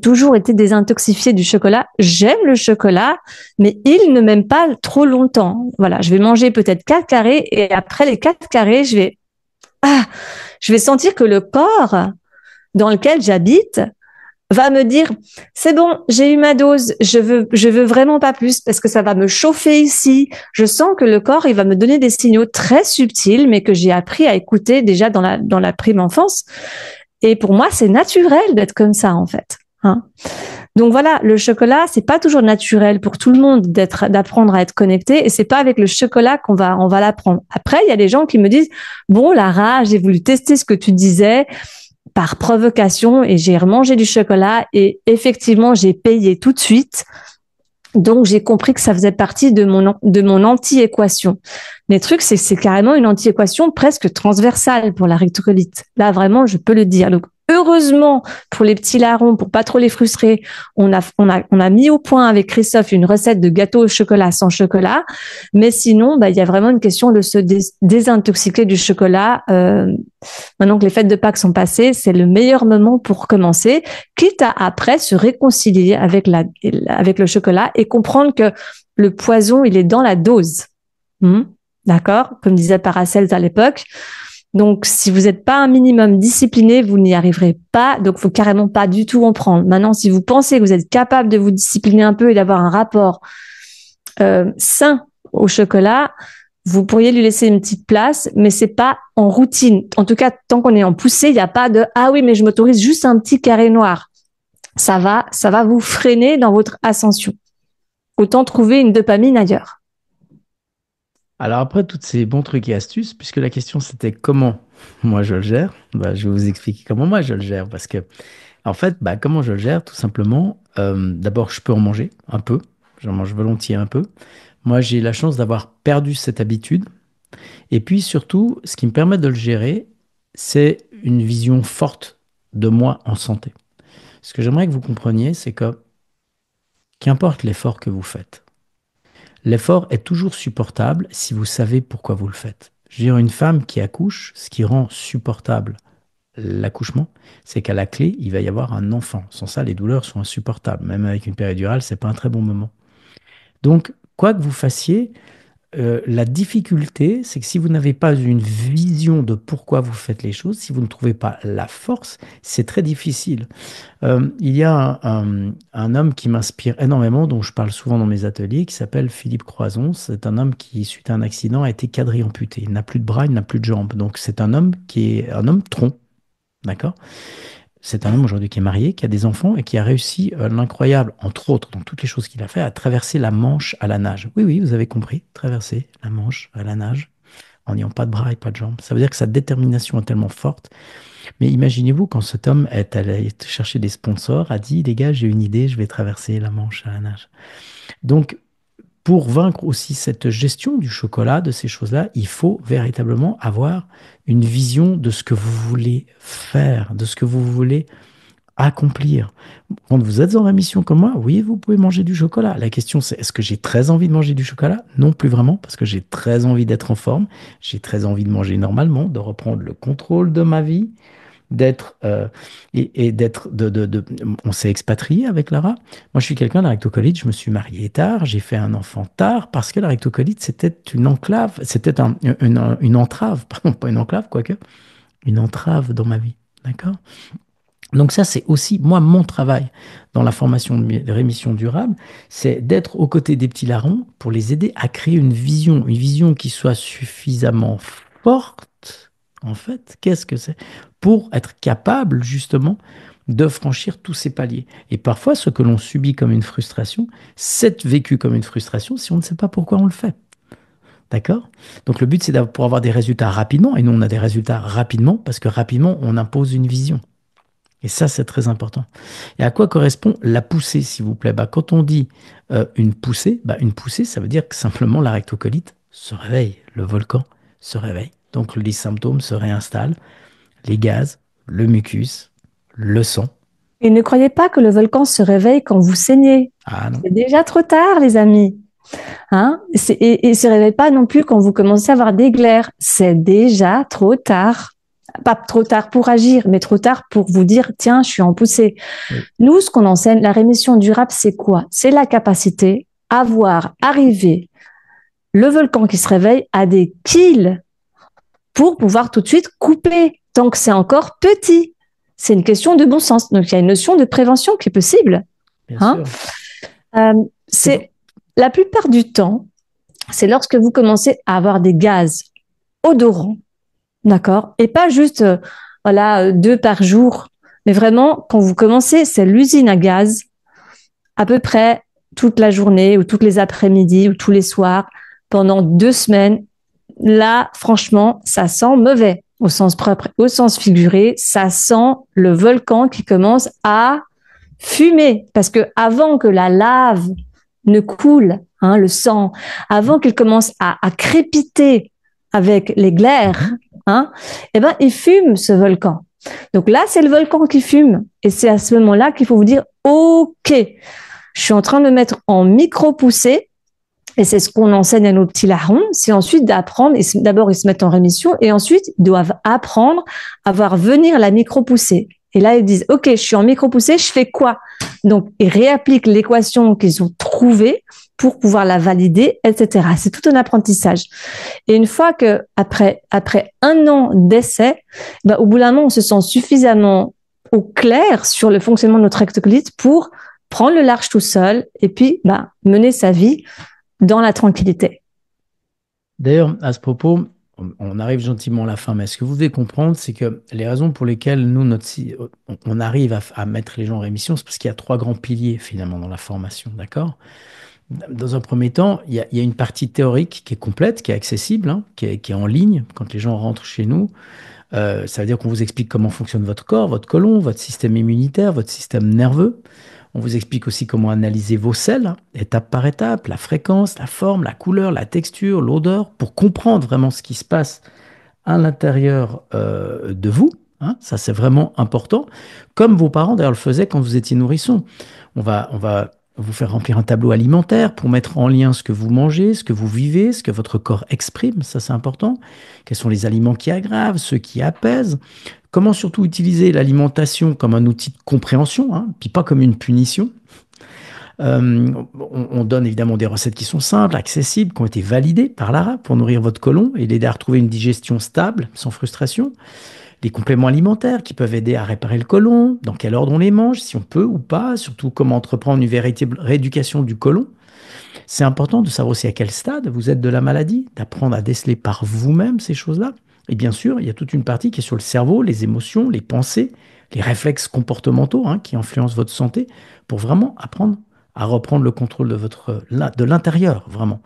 toujours été désintoxifiée du chocolat. J'aime le chocolat, mais il ne m'aime pas trop longtemps. Voilà, je vais manger peut-être 4 carrés et après les 4 carrés, je vais sentir que le corps dans lequel j'habite va me dire c'est bon, j'ai eu ma dose, je veux vraiment pas plus parce que ça va me chauffer ici. Je sens que le corps, il va me donner des signaux très subtils, mais que j'ai appris à écouter déjà dans la prime enfance. Et pour moi, c'est naturel d'être comme ça, en fait. Hein. Donc voilà, le chocolat, c'est pas toujours naturel pour tout le monde d'apprendre à être connecté, et c'est pas avec le chocolat on va l'apprendre. Après, il y a des gens qui me disent bon, Lara, j'ai voulu tester ce que tu disais par provocation et j'ai remangé du chocolat et effectivement, j'ai payé tout de suite. Donc, j'ai compris que ça faisait partie de mon anti-équation. Mais le truc, c'est carrément une anti-équation presque transversale pour la rectocolite. Là, vraiment, je peux le dire. Donc, heureusement, pour les petits larrons, pour pas trop les frustrer, on a mis au point avec Christophe une recette de gâteau au chocolat sans chocolat. Mais sinon, il y a vraiment une question de se désintoxiquer du chocolat. Maintenant que les fêtes de Pâques sont passées, c'est le meilleur moment pour commencer, quitte à après se réconcilier avec le chocolat et comprendre que le poison, il est dans la dose. D'accord? Comme disait Paracelse à l'époque. Donc, si vous n'êtes pas un minimum discipliné, vous n'y arriverez pas. Donc, il faut carrément pas du tout en prendre. Maintenant, si vous pensez que vous êtes capable de vous discipliner un peu et d'avoir un rapport sain au chocolat, vous pourriez lui laisser une petite place, mais c'est pas en routine. En tout cas, tant qu'on est en poussée, il n'y a pas de ah oui, mais je m'autorise juste un petit carré noir. Ça va vous freiner dans votre ascension. Autant trouver une dopamine ailleurs. Alors après, tous ces bons trucs et astuces, puisque la question c'était comment moi je le gère, bah, je vais vous expliquer comment moi je le gère. Parce que, en fait, bah, comment je le gère, tout simplement, d'abord, je peux en manger un peu. J'en mange volontiers un peu. Moi, j'ai la chance d'avoir perdu cette habitude. Et puis surtout, ce qui me permet de le gérer, c'est une vision forte de moi en santé. Ce que j'aimerais que vous compreniez, c'est que qu'importe l'effort que vous faites, l'effort est toujours supportable si vous savez pourquoi vous le faites. Je veux dire, une femme qui accouche, ce qui rend supportable l'accouchement, c'est qu'à la clé, il va y avoir un enfant. Sans ça, les douleurs sont insupportables. Même avec une péridurale, c'est pas un très bon moment. Donc, quoi que vous fassiez, la difficulté, c'est que si vous n'avez pas une vision de pourquoi vous faites les choses, si vous ne trouvez pas la force, c'est très difficile. Il y a un homme qui m'inspire énormément, dont je parle souvent dans mes ateliers, qui s'appelle Philippe Croison. C'est un homme qui, suite à un accident, a été quadri-amputé. Il n'a plus de bras, il n'a plus de jambes. Donc c'est un homme qui est un homme tronc, d'accord? C'est un homme aujourd'hui qui est marié, qui a des enfants et qui a réussi l'incroyable, entre autres, dans toutes les choses qu'il a fait, à traverser la Manche à la nage. Oui, oui, vous avez compris, traverser la Manche à la nage en n'ayant pas de bras et pas de jambes. Ça veut dire que sa détermination est tellement forte. Mais imaginez-vous quand cet homme est allé chercher des sponsors, a dit, les gars, j'ai une idée, je vais traverser la Manche à la nage. Donc, pour vaincre aussi cette gestion du chocolat, de ces choses-là, il faut véritablement avoir une vision de ce que vous voulez faire, de ce que vous voulez accomplir. Quand vous êtes en rémission comme moi, oui, vous pouvez manger du chocolat. La question, c'est est-ce que j'ai très envie de manger du chocolat? Non, plus vraiment, parce que j'ai très envie d'être en forme, j'ai très envie de manger normalement, de reprendre le contrôle de ma vie, d'être et d'être on s'est expatrié avec Lara. Moi, je suis quelqu'un de la rectocolite, je me suis marié tard, j'ai fait un enfant tard parce que la rectocolite, c'était une enclave, c'était une entrave, pardon, pas une enclave, quoique, une entrave dans ma vie. D'accord? Donc ça, c'est aussi, moi, mon travail dans la formation de rémission durable, c'est d'être aux côtés des petits larrons pour les aider à créer une vision qui soit suffisamment forte, en fait. Qu'est-ce que c'est? Pour être capable, justement, de franchir tous ces paliers. Et parfois, ce que l'on subit comme une frustration, c'est vécu comme une frustration si on ne sait pas pourquoi on le fait. D'accord? Donc le but, c'est pour avoir des résultats rapidement, et nous, on a des résultats rapidement, parce que rapidement, on impose une vision. Et ça, c'est très important. Et à quoi correspond la poussée, s'il vous plaît? Bah, quand on dit une poussée, ça veut dire que simplement la rectocolite se réveille, le volcan se réveille. Donc les symptômes se réinstallent, les gaz, le mucus, le sang. Et ne croyez pas que le volcan se réveille quand vous saignez. Ah non. C'est déjà trop tard, les amis. Hein? Et se réveille pas non plus quand vous commencez à avoir des glaires. C'est déjà trop tard. Pas trop tard pour agir, mais trop tard pour vous dire, tiens, je suis en poussée. Oui, Nous, ce qu'on enseigne, la rémission durable, c'est quoi? C'est la capacité à voir arriver le volcan qui se réveille à des kills pour pouvoir tout de suite couper tant que c'est encore petit. C'est une question de bon sens. Donc, il y a une notion de prévention qui est possible. bien Hein? sûr. C'est bon. C'est la plupart du temps, c'est lorsque vous commencez à avoir des gaz odorants, d'accord, et pas juste voilà 2 par jour, mais vraiment quand vous commencez, c'est l'usine à gaz à peu près toute la journée ou toutes les après-midi ou tous les soirs pendant 2 semaines. Là, franchement, ça sent mauvais au sens propre, au sens figuré, ça sent le volcan qui commence à fumer parce que avant que la lave ne coule, hein, le sang, avant qu'il commence à crépiter avec les glaires, Mhm. hein, eh ben, il fume ce volcan. Donc là, c'est le volcan qui fume. Et c'est à ce moment-là qu'il faut vous dire, OK, je suis en train de me mettre en micro-poussée. Et c'est ce qu'on enseigne à nos petits larrons. C'est ensuite d'apprendre, d'abord ils se mettent en rémission et ensuite ils doivent apprendre à voir venir la micro-poussée. Et là, ils disent, OK, je suis en micro-poussée, je fais quoi? Donc, ils réappliquent l'équation qu'ils ont trouvée pour pouvoir la valider, etc. C'est tout un apprentissage. Et une fois que, après 1 an d'essai, bah, au bout d'un moment, on se sent suffisamment au clair sur le fonctionnement de notre rectocolite pour prendre le large tout seul et puis bah, mener sa vie dans la tranquillité. D'ailleurs, à ce propos, on arrive gentiment à la fin, mais ce que vous devez comprendre, c'est que les raisons pour lesquelles nous, on arrive à mettre les gens en rémission, c'est parce qu'il y a 3 grands piliers finalement dans la formation, d'accord? Dans un premier temps, il y a une partie théorique qui est complète, qui est accessible, hein, qui est en ligne quand les gens rentrent chez nous. Ça veut dire qu'on vous explique comment fonctionne votre corps, votre côlon, votre système immunitaire, votre système nerveux. On vous explique aussi comment analyser vos selles, étape par étape, la fréquence, la forme, la couleur, la texture, l'odeur, pour comprendre vraiment ce qui se passe à l'intérieur de vous. Hein. Ça, c'est vraiment important. Comme vos parents, d'ailleurs, le faisaient quand vous étiez nourrisson. On va vous faire remplir un tableau alimentaire pour mettre en lien ce que vous mangez, ce que vous vivez, ce que votre corps exprime. Ça, c'est important. Quels sont les aliments qui aggravent, ceux qui apaisent. Comment surtout utiliser l'alimentation comme un outil de compréhension, hein, puis pas comme une punition. On donne évidemment des recettes qui sont simples, accessibles, qui ont été validées par l'ARA pour nourrir votre côlon et l'aider à retrouver une digestion stable, sans frustration. Les compléments alimentaires qui peuvent aider à réparer le côlon, dans quel ordre on les mange, si on peut ou pas, surtout comment entreprendre une véritable rééducation du côlon. C'est important de savoir aussi à quel stade vous êtes de la maladie, d'apprendre à déceler par vous-même ces choses-là. Et bien sûr, il y a toute une partie qui est sur le cerveau, les émotions, les pensées, les réflexes comportementaux hein, qui influencent votre santé pour vraiment apprendre à reprendre le contrôle de l'intérieur, vraiment.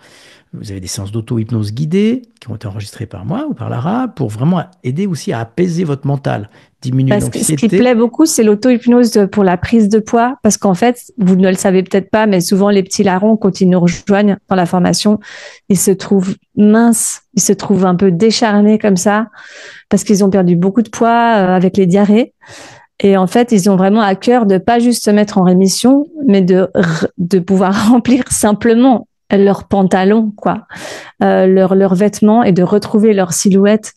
Vous avez des séances d'auto-hypnose guidées qui ont été enregistrées par moi ou par Lara pour vraiment aider aussi à apaiser votre mental, diminuer Parce que ce qui l'anxiété. plaît beaucoup, c'est l'auto-hypnose pour la prise de poids, parce qu'en fait, vous ne le savez peut-être pas, mais souvent les petits larrons, quand ils nous rejoignent dans la formation, ils se trouvent minces, ils se trouvent un peu décharnés comme ça, parce qu'ils ont perdu beaucoup de poids avec les diarrhées. Et en fait, ils ont vraiment à cœur de pas juste se mettre en rémission, mais de pouvoir remplir simplement leurs pantalons, quoi, leurs vêtements et de retrouver leur silhouette.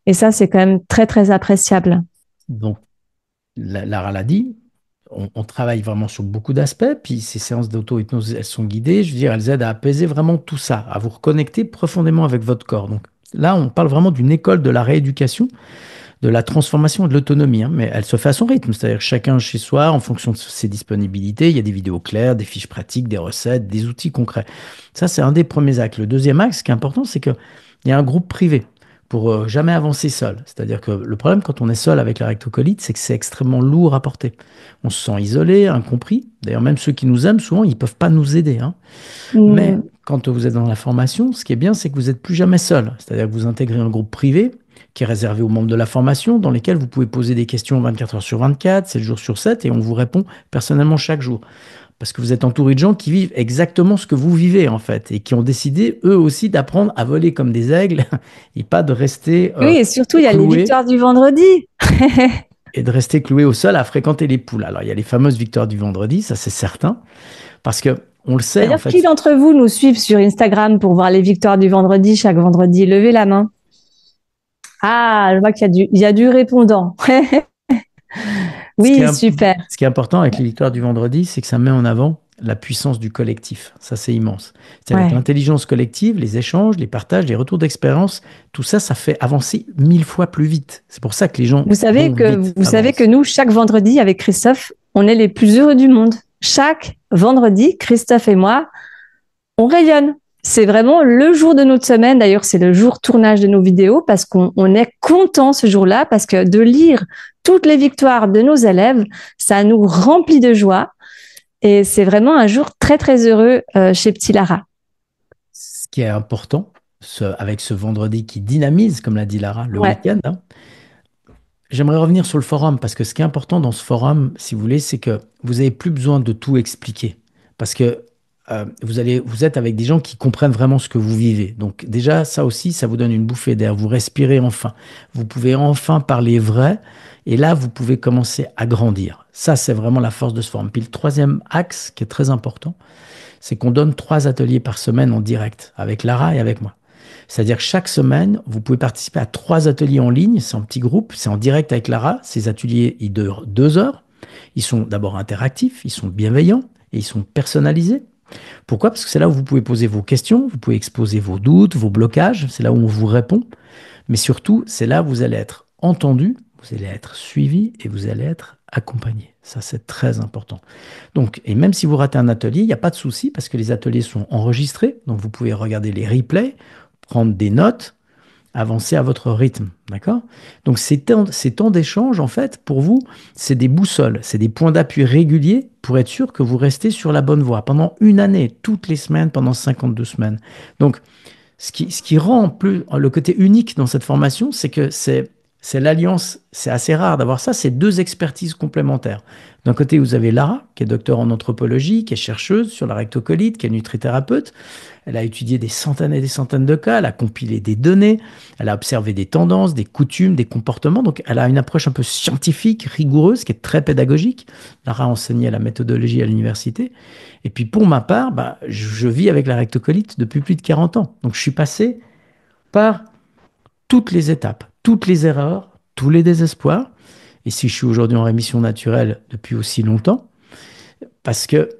Et ça, c'est quand même très, très appréciable. Donc, Lara l'a dit, on travaille vraiment sur beaucoup d'aspects, puis ces séances d'auto-hypnose, elles sont guidées, je veux dire, elles aident à apaiser vraiment tout ça, à vous reconnecter profondément avec votre corps. Donc là, on parle vraiment d'une école de la rééducation, de la transformation et de l'autonomie, hein, mais elle se fait à son rythme, c'est-à-dire chacun chez soi, en fonction de ses disponibilités, il y a des vidéos claires, des fiches pratiques, des recettes, des outils concrets. Ça, c'est un des premiers axes. Le deuxième axe, ce qui est important, c'est qu'il y a un groupe privé pour jamais avancer seul. C'est-à-dire que le problème quand on est seul avec la rectocolite, c'est que c'est extrêmement lourd à porter. On se sent isolé, incompris. D'ailleurs, même ceux qui nous aiment, souvent, ils ne peuvent pas nous aider. Hein. Mais Mm. quand vous êtes dans la formation, ce qui est bien, c'est que vous n'êtes plus jamais seul. C'est-à-dire que vous intégrez un groupe privé qui est réservé aux membres de la formation, dans lesquels vous pouvez poser des questions 24 heures sur 24, 7 jours sur 7, et on vous répond personnellement chaque jour. Parce que vous êtes entouré de gens qui vivent exactement ce que vous vivez, en fait, et qui ont décidé, eux aussi, d'apprendre à voler comme des aigles, et pas de rester Oui, et surtout, il y a les cloués, victoires du vendredi. et de rester cloué au sol à fréquenter les poules. Alors, il y a les fameuses victoires du vendredi, ça c'est certain, parce que On le sait, en D'ailleurs, qui fait. d'entre vous nous suivent sur Instagram pour voir les victoires du vendredi chaque vendredi? Levez la main. Ah, je vois il y a du répondant. Ce qui est, Oui, super. ce qui est important avec les victoires du vendredi, c'est que ça met en avant la puissance du collectif. Ça, c'est immense. C'est-à-dire que Ouais. l'intelligence collective, les échanges, les partages, les retours d'expérience, tout ça, ça fait avancer 1000 fois plus vite. C'est pour ça que les gens vont vite, Vous savez que avancent. nous, chaque vendredi, avec Christophe, on est les plus heureux du monde. Chaque vendredi, Christophe et moi, on rayonne. C'est vraiment le jour de notre semaine. D'ailleurs, c'est le jour tournage de nos vidéos parce qu'on est content ce jour-là, parce que de lire toutes les victoires de nos élèves, ça nous remplit de joie. Et c'est vraiment un jour très, très heureux chez Petit Lara. Ce qui est important, avec ce vendredi qui dynamise, comme l'a dit Lara, le Ouais. week-end, hein. J'aimerais revenir sur le forum parce que ce qui est important dans ce forum, si vous voulez, c'est que vous n'avez plus besoin de tout expliquer. Parce que vous êtes avec des gens qui comprennent vraiment ce que vous vivez. Donc déjà, ça aussi, ça vous donne une bouffée d'air. Vous respirez enfin. Vous pouvez enfin parler vrai. Et là, vous pouvez commencer à grandir. Ça, c'est vraiment la force de ce forum. Puis le troisième axe qui est très important, c'est qu'on donne 3 ateliers par semaine en direct avec Lara et avec moi. C'est-à-dire que chaque semaine, vous pouvez participer à 3 ateliers en ligne, c'est en petit groupe, c'est en direct avec Lara. Ces ateliers, ils durent 2 heures. Ils sont d'abord interactifs, ils sont bienveillants et ils sont personnalisés. Pourquoi? Parce que c'est là où vous pouvez poser vos questions, vous pouvez exposer vos doutes, vos blocages, c'est là où on vous répond. Mais surtout, c'est là où vous allez être entendu, vous allez être suivi et vous allez être accompagné. Ça, c'est très important. Donc, et même si vous ratez un atelier, il n'y a pas de souci parce que les ateliers sont enregistrés. Donc, vous pouvez regarder les replays, prendre des notes, avancer à votre rythme. D'accord? Donc, ces temps d'échange, en fait, pour vous, c'est des boussoles, c'est des points d'appui réguliers pour être sûr que vous restez sur la bonne voie pendant une année, toutes les semaines, pendant 52 semaines. Donc, ce qui rend plus le côté unique dans cette formation, c'est que c'est l'alliance, c'est assez rare d'avoir ça, c'est 2 expertises complémentaires. D'un côté, vous avez Lara, qui est docteur en anthropologie, qui est chercheuse sur la rectocolite, qui est nutrithérapeute. Elle a étudié des centaines et des centaines de cas, elle a compilé des données, elle a observé des tendances, des coutumes, des comportements. Donc, elle a une approche un peu scientifique, rigoureuse, qui est très pédagogique. Lara a enseigné la méthodologie à l'université. Et puis pour ma part, bah, je vis avec la rectocolite depuis plus de 40 ans. Donc je suis passé par toutes les étapes, toutes les erreurs, tous les désespoirs. Et si je suis aujourd'hui en rémission naturelle depuis aussi longtemps, parce que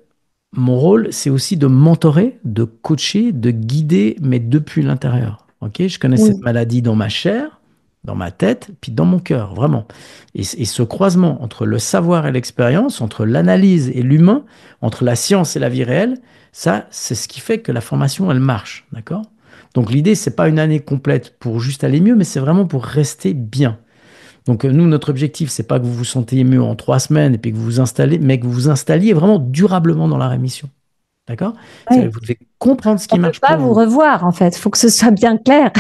mon rôle, c'est aussi de mentorer, de coacher, de guider, mais depuis l'intérieur. Ok, je connais cette Oui. maladie dans ma chair, dans ma tête, puis dans mon cœur, vraiment. Et ce croisement entre le savoir et l'expérience, entre l'analyse et l'humain, entre la science et la vie réelle, ça, c'est ce qui fait que la formation, elle marche, d'accord? Donc l'idée, c'est pas une année complète pour juste aller mieux, mais c'est vraiment pour rester bien. Donc nous, notre objectif, c'est pas que vous vous sentiez mieux en 3 semaines et puis que vous vous installez, mais que vous vous installiez vraiment durablement dans la rémission. D'accord? C'est-à-dire Ouais. que vous devez comprendre ce On qui ne peut marche pas pour vous vous. revoir, en fait. Il faut que ce soit bien clair.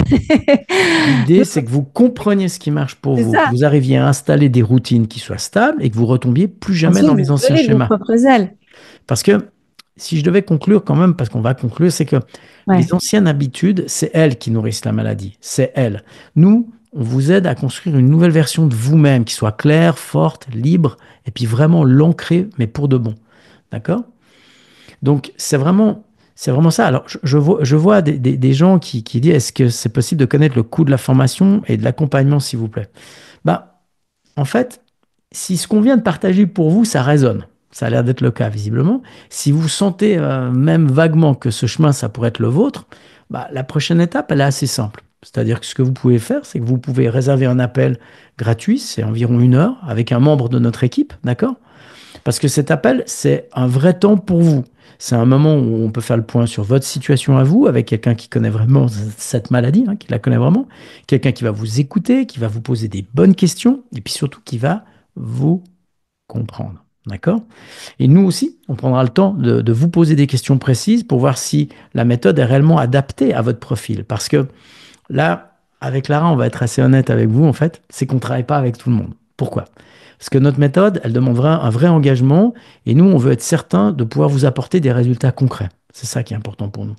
L'idée, c'est que vous compreniez ce qui marche pour C'est vous, que ça. vous arriviez à installer des routines qui soient stables et que vous retombiez plus jamais dans Ensuite, les vous anciens volez de vos schémas. propres ailes. Parce que si je devais conclure quand même, parce qu'on va conclure, c'est que les Ouais. anciennes habitudes, c'est elles qui nourrissent la maladie. C'est elles. Nous, on vous aide à construire une nouvelle version de vous-même qui soit claire, forte, libre, et puis vraiment l'ancrer, mais pour de bon. D'accord? Donc, c'est vraiment ça. Alors, je vois des gens qui disent, est-ce que c'est possible de connaître le coût de la formation et de l'accompagnement, s'il vous plaît? Bah, en fait, si ce qu'on vient de partager pour vous, ça résonne, ça a l'air d'être le cas visiblement, si vous sentez même vaguement que ce chemin, ça pourrait être le vôtre, bah, la prochaine étape, elle est assez simple. C'est-à-dire que ce que vous pouvez faire, c'est que vous pouvez réserver un appel gratuit, c'est environ 1 heure, avec un membre de notre équipe, d'accord? Parce que cet appel, c'est un vrai temps pour vous. C'est un moment où on peut faire le point sur votre situation à vous, avec quelqu'un qui connaît vraiment cette maladie, hein, qui la connaît vraiment, quelqu'un qui va vous écouter, qui va vous poser des bonnes questions, et puis surtout qui va vous comprendre. D'accord? Et nous aussi, on prendra le temps de vous poser des questions précises pour voir si la méthode est réellement adaptée à votre profil. Parce que là, avec Lara, on va être assez honnête avec vous, en fait, c'est qu'on ne travaille pas avec tout le monde. Pourquoi? Parce que notre méthode, elle demande un vrai engagement et nous, on veut être certain de pouvoir vous apporter des résultats concrets. C'est ça qui est important pour nous.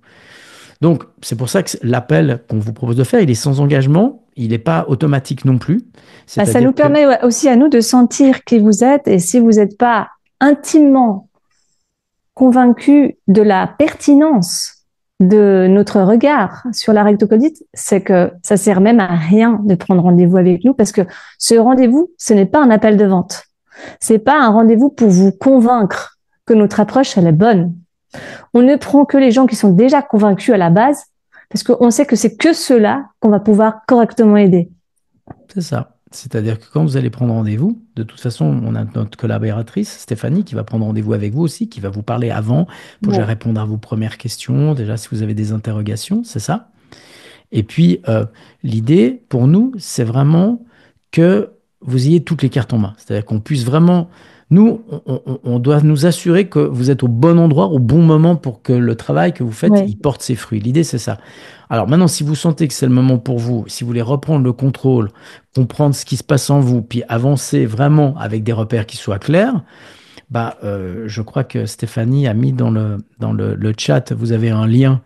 Donc, c'est pour ça que l'appel qu'on vous propose de faire, il est sans engagement, il n'est pas automatique non plus. Bah, ça C'est-à-dire nous que permet aussi à nous de sentir qui vous êtes. Et si vous n'êtes pas intimement convaincus de la pertinence de notre regard sur la rectocolite, c'est que ça sert même à rien de prendre rendez-vous avec nous parce que ce rendez-vous, ce n'est pas un appel de vente. C'est pas un rendez-vous pour vous convaincre que notre approche, elle est bonne. On ne prend que les gens qui sont déjà convaincus à la base parce qu'on sait que c'est que ceux-là qu'on va pouvoir correctement aider. C'est ça. C'est-à-dire que quand vous allez prendre rendez-vous, de toute façon, on a notre collaboratrice, Stéphanie, qui va prendre rendez-vous avec vous aussi, qui va vous parler avant pour déjà Ouais. répondre à vos premières questions, déjà si vous avez des interrogations, c'est ça? Et puis, l'idée pour nous, c'est vraiment que vous ayez toutes les cartes en main. C'est-à-dire qu'on puisse vraiment, nous, on doit nous assurer que vous êtes au bon endroit, au bon moment pour que le travail que vous faites, Ouais. il porte ses fruits. L'idée, c'est ça. Alors maintenant, si vous sentez que c'est le moment pour vous, si vous voulez reprendre le contrôle, comprendre ce qui se passe en vous, puis avancer vraiment avec des repères qui soient clairs, bah, je crois que Stéphanie a mis le chat, vous avez un lien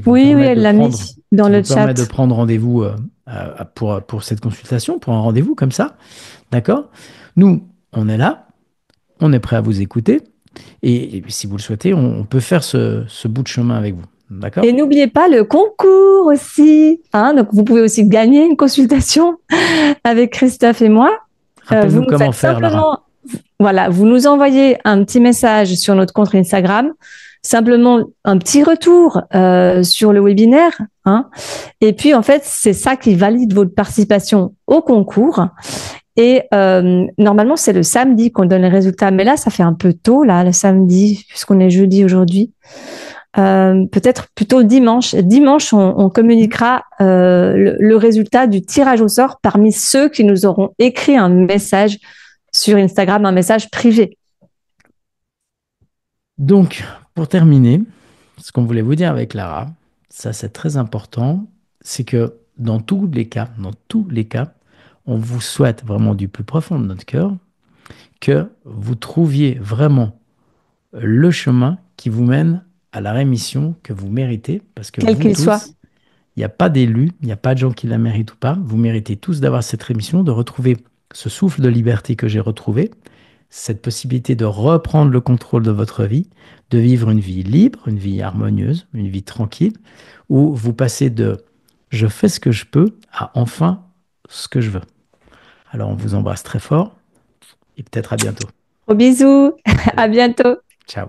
Oui, oui, elle l'a mis dans qui le vous permet de chat. prendre rendez-vous pour cette consultation, pour un rendez-vous comme ça. D'accord? Nous, on est là, on est prêt à vous écouter. Et si vous le souhaitez, on peut faire ce bout de chemin avec vous. D'accord? Et n'oubliez pas le concours aussi, hein. Donc, vous pouvez aussi gagner une consultation avec Christophe et moi. Vous Rappelle-nous nous comment faites faire, Lara. simplement, voilà, vous nous envoyez un petit message sur notre compte Instagram, simplement un petit retour sur le webinaire, hein. Et puis, en fait, c'est ça qui valide votre participation au concours. Et normalement, c'est le samedi qu'on donne les résultats. Mais là, ça fait un peu tôt, là, le samedi, puisqu'on est jeudi aujourd'hui. Peut-être plutôt dimanche. Dimanche, on communiquera le résultat du tirage au sort parmi ceux qui nous auront écrit un message sur Instagram, un message privé. Donc, pour terminer, ce qu'on voulait vous dire avec Lara, ça c'est très important, c'est que dans tous les cas, on vous souhaite vraiment du plus profond de notre cœur que vous trouviez vraiment le chemin qui vous mène à la rémission que vous méritez, parce que Quel vous qu'il soit. tous, il n'y a pas d'élus, il n'y a pas de gens qui la méritent ou pas, vous méritez tous d'avoir cette rémission, de retrouver ce souffle de liberté que j'ai retrouvé, cette possibilité de reprendre le contrôle de votre vie, de vivre une vie libre, une vie harmonieuse, une vie tranquille, où vous passez de je fais ce que je peux à enfin ce que je veux. Alors on vous embrasse très fort et peut-être à bientôt. Gros bisous. À Allez, bientôt. ciao.